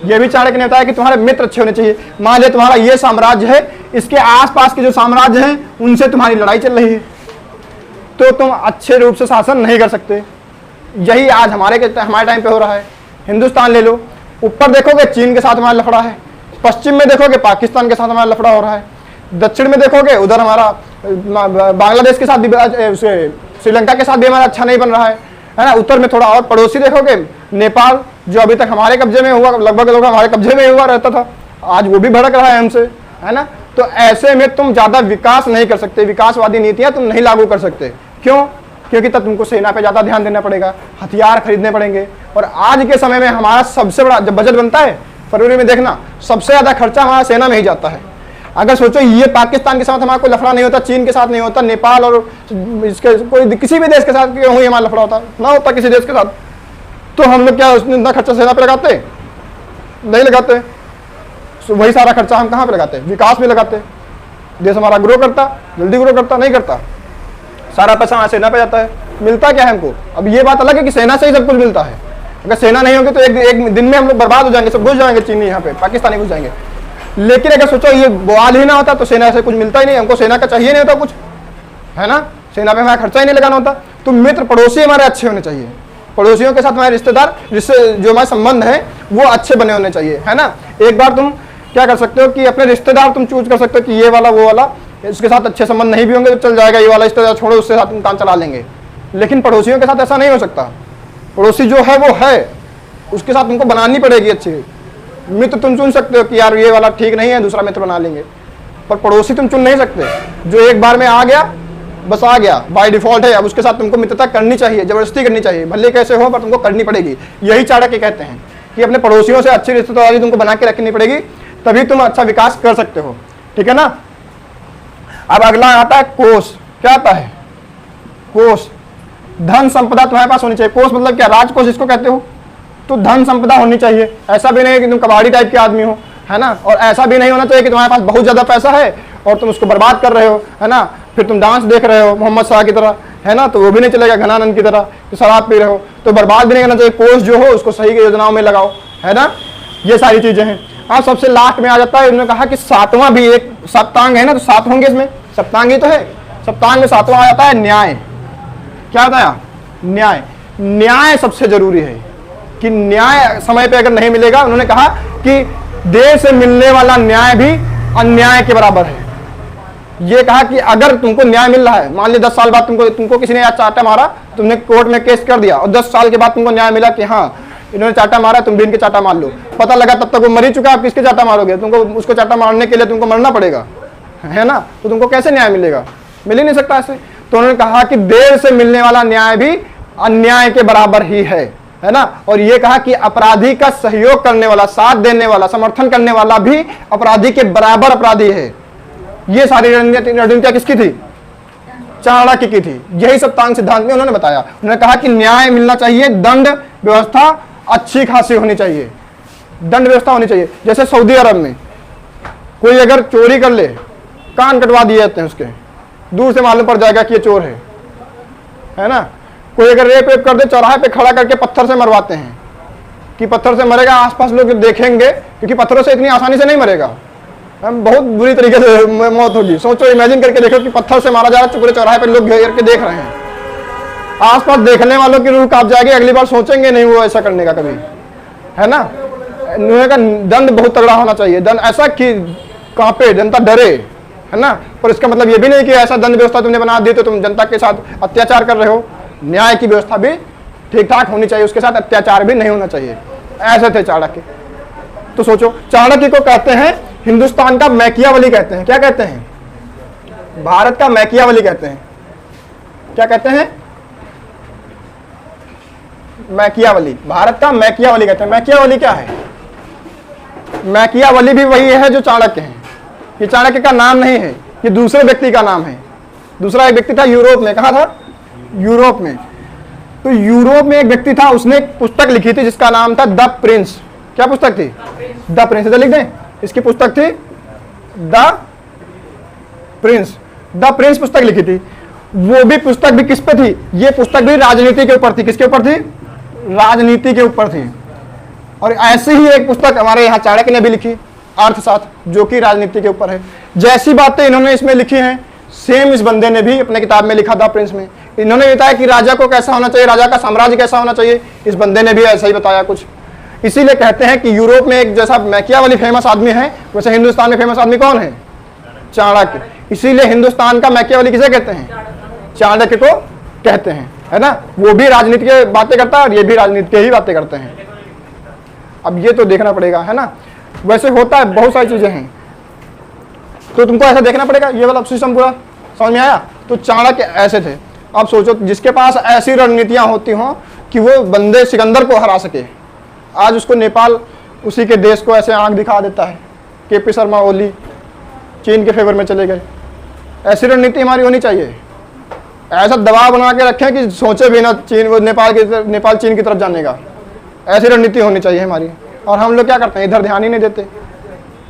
ये भी चाणक्य ने बताया कि तुम्हारे मित्र अच्छे होने चाहिए। मान लीजिए तुम्हारा ये साम्राज्य है, इसके आसपास के जो साम्राज्य हैं उनसे तुम्हारी लड़ाई चल रही है, तो तुम अच्छे रूप से शासन नहीं कर सकते। यही आज हमारे टाइम पे हो रहा है। हिंदुस्तान ले लो, ऊपर देखोगे चीन के साथ हमारा लफड़ा है, पश्चिम में देखोगे पाकिस्तान के साथ हमारा लफड़ा हो रहा है, दक्षिण में देखोगे उधर हमारा बांग्लादेश के साथ श्रीलंका के साथ भी हमारा अच्छा नहीं बन रहा है ना। उत्तर में थोड़ा और पड़ोसी देखोगे, नेपाल जो अभी तक हमारे कब्जे में हुआ, लगभग लोग हमारे कब्जे में हुआ रहता था, आज वो भी भड़क रहा है हमसे, है ना। तो ऐसे में तुम ज्यादा विकास नहीं कर सकते, विकासवादी नीतियां तुम नहीं लागू कर सकते। क्यों? क्योंकि तब तुमको सेना पे ज्यादा ध्यान देना पड़ेगा, हथियार खरीदने पड़ेंगे। और आज के समय में हमारा सबसे बड़ा जब बजट बनता है फरवरी में, देखना सबसे ज्यादा खर्चा हमारा सेना में ही जाता है। अगर सोचो ये पाकिस्तान के साथ हमारा कोई लफड़ा नहीं होता, चीन के साथ नहीं होता, नेपाल और इसके कोई किसी भी देश के साथ क्यों ही हमारा लफड़ा होता ना होता किसी देश के साथ, तो हम लोग क्या इतना खर्चा सेना पे लगाते? नहीं लगाते। वही सारा खर्चा हम कहाँ पे लगाते? विकास में लगाते। देश हमारा ग्रो करता, जल्दी ग्रो करता, नहीं करता। सारा पैसा हमारा सेना पे जाता है। मिलता क्या है हमको? अब ये बात अलग है कि सेना से ही सब कुछ मिलता है। अगर सेना नहीं होगी तो एक दिन में हम लोग बर्बाद हो जाएंगे, सब घुस जाएंगे, चीनी यहाँ पे, पाकिस्तानी घुस जाएंगे। लेकिन अगर सोचो ये बवाल ही ना होता तो सेना से कुछ मिलता ही नहीं, हमको सेना का चाहिए नहीं होता कुछ, है ना। सेना पे हमारा खर्चा ही नहीं लगाना होता। तो मित्र पड़ोसी हमारे अच्छे होने चाहिए, पड़ोसियों के साथ हमारे रिश्तेदार, जिससे जो हमारे संबंध है वो अच्छे बने होने चाहिए, है ना। एक बार तुम क्या कर सकते हो कि अपने रिश्तेदार तुम चूज कर सकते हो कि ये वाला वो वाला, इसके साथ अच्छे संबंध नहीं भी होंगे तो चल जाएगा, ये वाला रिश्तेदार छोड़ो, उसके साथ तुम काम चला लेंगे। लेकिन पड़ोसियों के साथ ऐसा नहीं हो सकता। पड़ोसी जो है वो है, उसके साथ तुमको बनानी पड़ेगी अच्छी। मित्र तुम चुन सकते हो कि यार ये वाला ठीक नहीं है, दूसरा मित्र बना लेंगे, पर पड़ोसी तुम चुन नहीं सकते। जो एक बार में आ गया बस आ गया, बाय डिफॉल्ट है। अब उसके साथ तुमको मित्रता करनी चाहिए, जबरदस्ती करनी चाहिए, भले कैसे हो पर तुमको करनी पड़ेगी। यही चाणक्य कहते हैं कि अपने पड़ोसियों से अच्छी रिश्तेदारी तुमको बना के रखनी पड़ेगी, तभी तुम अच्छा विकास कर सकते हो, ठीक है ना। अब अगला आता है कोष। क्या आता है? कोष। धन संपदा तुम्हारे पास होनी चाहिए। कोष मतलब क्या? राजकोष इसको कहते हो। तो धन संपदा होनी चाहिए। ऐसा भी नहीं है कि तुम कबाड़ी टाइप के आदमी हो, है ना। और ऐसा भी नहीं होना चाहिए कि तुम्हारे पास बहुत ज्यादा पैसा है और तुम उसको बर्बाद कर रहे हो, है ना। फिर तुम डांस देख रहे हो मोहम्मद शाह की तरह, है ना, तो वो भी नहीं चलेगा। घनानंद की तरह तो शराब पी रहे हो, तो बर्बाद भी नहीं करना चाहिए। कोष जो हो उसको सही योजनाओं में लगाओ, है ना। ये सारी चीजें हैं। हाँ, सबसे लास्ट में आ जाता है, उन्होंने कहा कि सातवां भी एक सप्तांग है ना, तो सात होंगे इसमें, सप्तांग ही तो है। सप्तांग में सातवां आ जाता है न्याय। क्या बताया? न्याय। न्याय सबसे जरूरी है कि न्याय समय पे अगर नहीं मिलेगा, उन्होंने कहा कि देर से मिलने वाला न्याय भी अन्याय के बराबर है। ये कहा कि अगर तुमको न्याय मिल रहा है, मान ली 10 साल बाद तुमको किसी ने चाटा मारा, तुमने कोर्ट में केस कर दिया और 10 साल के बाद तुमको न्याय मिला कि हाँ इन्होंने चाटा मारा, तुम भी इनके चाटा मार लो। पता लगा तब तक वो मर ही चुका, आप किसके चाटा मारोगे? तुमको उसको चाटा मारने के लिए तुमको मरना पड़ेगा, है ना। तो तुमको कैसे न्याय मिलेगा? मिल ही नहीं सकता ऐसे। तो उन्होंने कहा कि देर से मिलने वाला न्याय भी अन्याय के बराबर ही है ना। और ये कहा कि अपराधी का सहयोग करने वाला, साथ देने वाला, समर्थन करने वाला भी अपराधी के बराबर अपराधी है। ये सारी रणनीतियां किसकी थी? चाणक्य की थी। यही सप्तांग सिद्धांत में उन्होंने बताया। उन्होंने कहा कि न्याय मिलना चाहिए, दंड व्यवस्था अच्छी खासी होनी चाहिए, दंड व्यवस्था होनी चाहिए। जैसे सऊदी अरब में कोई अगर चोरी कर ले, कान कटवा दिए जाते हैं उसके, दूर से मालूम पड़ जाएगा कि ये चोर है ना। कोई अगर रेप वेप कर दे, चौराहे पे खड़ा करके पत्थर से मरवाते हैं कि पत्थर से मरेगा, आसपास लोग देखेंगे, क्योंकि पत्थरों से इतनी आसानी से नहीं मरेगा, बहुत बुरी तरीके से मौत होगी। सोचो, इमेजिन करके देखो कि पत्थर से मारा जा रहा है, पूरे चौराहे पे लोग घेर के देख रहे हैं, आसपास देखने वालों की रूह कांप जाएगी, अगली बार सोचेंगे नहीं वो ऐसा करने का कभी, है ना। का दंड बहुत तगड़ा होना चाहिए, दंड ऐसा कि कांपे, जनता डरे, है ना। पर इसका मतलब ये भी नहीं कि ऐसा दंड व्यवस्था तुमने बना दी तो तुम जनता के साथ अत्याचार कर रहे हो। न्याय की व्यवस्था भी ठीक ठाक होनी चाहिए, उसके साथ अत्याचार भी नहीं होना चाहिए। ऐसे थे चाणक्य। तो सोचो, चाणक्य को कहते हैं हिंदुस्तान का मैकियावली कहते हैं। क्या कहते हैं? भारत का मैकियावली कहते हैं। क्या कहते हैं? मैकियावली, भारत का मैकियावली कहते हैं। मैकियावली क्या है? मैकियावली भी वही है जो चाणक्य है। ये चाणक्य का नाम नहीं है, ये दूसरे व्यक्ति का नाम है। दूसरा एक व्यक्ति था यूरोप में। कहाँ था? यूरोप में। तो यूरोप में एक व्यक्ति था, उसने एक पुस्तक लिखी थी जिसका नाम था द प्रिंस। क्या पुस्तक थी? The Prince. इधर लिख दें, इसकी पुस्तक थी द प्रिंस। द प्रिंस पुस्तक लिखी थी। वो भी पुस्तक भी किस पे थी? ये पुस्तक भी राजनीति के ऊपर थी। किसके ऊपर थी? राजनीति के ऊपर थी। और ऐसी ही एक पुस्तक हमारे यहाँ चाणक्य ने भी लिखी, अर्थशास्त्र, जो कि राजनीति के ऊपर है। जैसी बातें इन्होंने इसमें लिखी हैं, सेम इस बंदे ने भी अपने किताब में लिखा था प्रिंस में। इन्होंने बताया कि राजा को कैसा होना चाहिए, राजा का साम्राज्य कैसा होना चाहिए, इस बंदे ने भी ऐसा ही बताया कुछ। इसीलिए कहते हैं कि यूरोप में एक जैसा मैकियावली फेमस आदमी है, वैसे हिंदुस्तान में फेमस आदमी कौन है? चाणक्य। इसीलिए हिंदुस्तान का मैकियावली किसे कहते हैं? चाणक्य को कहते हैं, है ना। वो भी राजनीति की बातें करता है और ये भी राजनीति की ही बातें करते हैं। अब ये तो देखना पड़ेगा, है ना। वैसे होता है, बहुत सारी चीजें हैं, तो तुमको ऐसा देखना पड़ेगा। ये वाला सिस्टम पूरा समझ में आया। तो चाणक्य ऐसे थे। अब सोचो जिसके पास ऐसी रणनीतियां होती हों कि वो बंदे सिकंदर को हरा सके, आज उसको नेपाल उसी के देश को ऐसे आंख दिखा देता है। केपी शर्मा ओली चीन के फेवर में चले गए। ऐसी रणनीति हमारी होनी चाहिए। ऐसा दबाव बना के रखें कि सोचे भी ना चीन वो नेपाल चीन की तरफ जाने का। ऐसी रणनीति होनी चाहिए हमारी। और हम लोग क्या करते हैं, इधर ध्यान ही नहीं देते।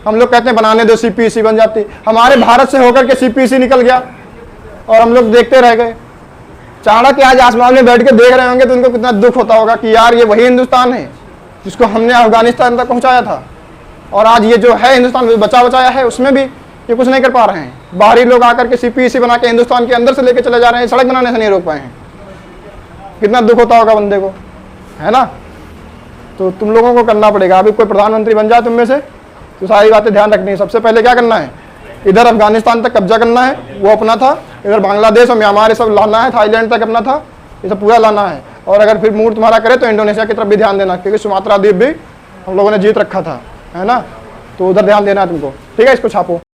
हम लोग कहते हैं बनाने दो, सीपीसी बन जाती। हमारे भारत से होकर के सीपीसी निकल गया और हम लोग देखते रह गए। चाणक्य आज आसमान में बैठ के देख रहे होंगे तो उनको कितना दुख होता होगा कि यार ये वही हिंदुस्तान है जिसको हमने अफगानिस्तान तक पहुंचाया था, और आज ये जो है हिंदुस्तान बचा बचाया है उसमें भी ये कुछ नहीं कर पा रहे हैं। बाहरी लोग आकर के सीपीसी बना के हिंदुस्तान के अंदर से लेके चले जा रहे हैं, सड़क बनाने से नहीं रोक पाए हैं। कितना दुख होता होगा बंदे को, है ना। तो तुम लोगों को करना पड़ेगा। अभी कोई प्रधानमंत्री बन जाए तुम में से तो सारी बातें ध्यान रखनी है। सबसे पहले क्या करना है, इधर अफगानिस्तान तक कब्जा करना है, वो अपना था। इधर बांग्लादेश और म्यांमार सब लाना है, थाईलैंड तक अपना था, ये सब पूरा लाना है। और अगर फिर मूड तुम्हारा करे तो इंडोनेशिया की तरफ भी ध्यान देना, क्योंकि सुमात्रा द्वीप भी हम लोगों ने जीत रखा था, है ना। तो उधर ध्यान देना है तुमको, ठीक है। इसको छापो।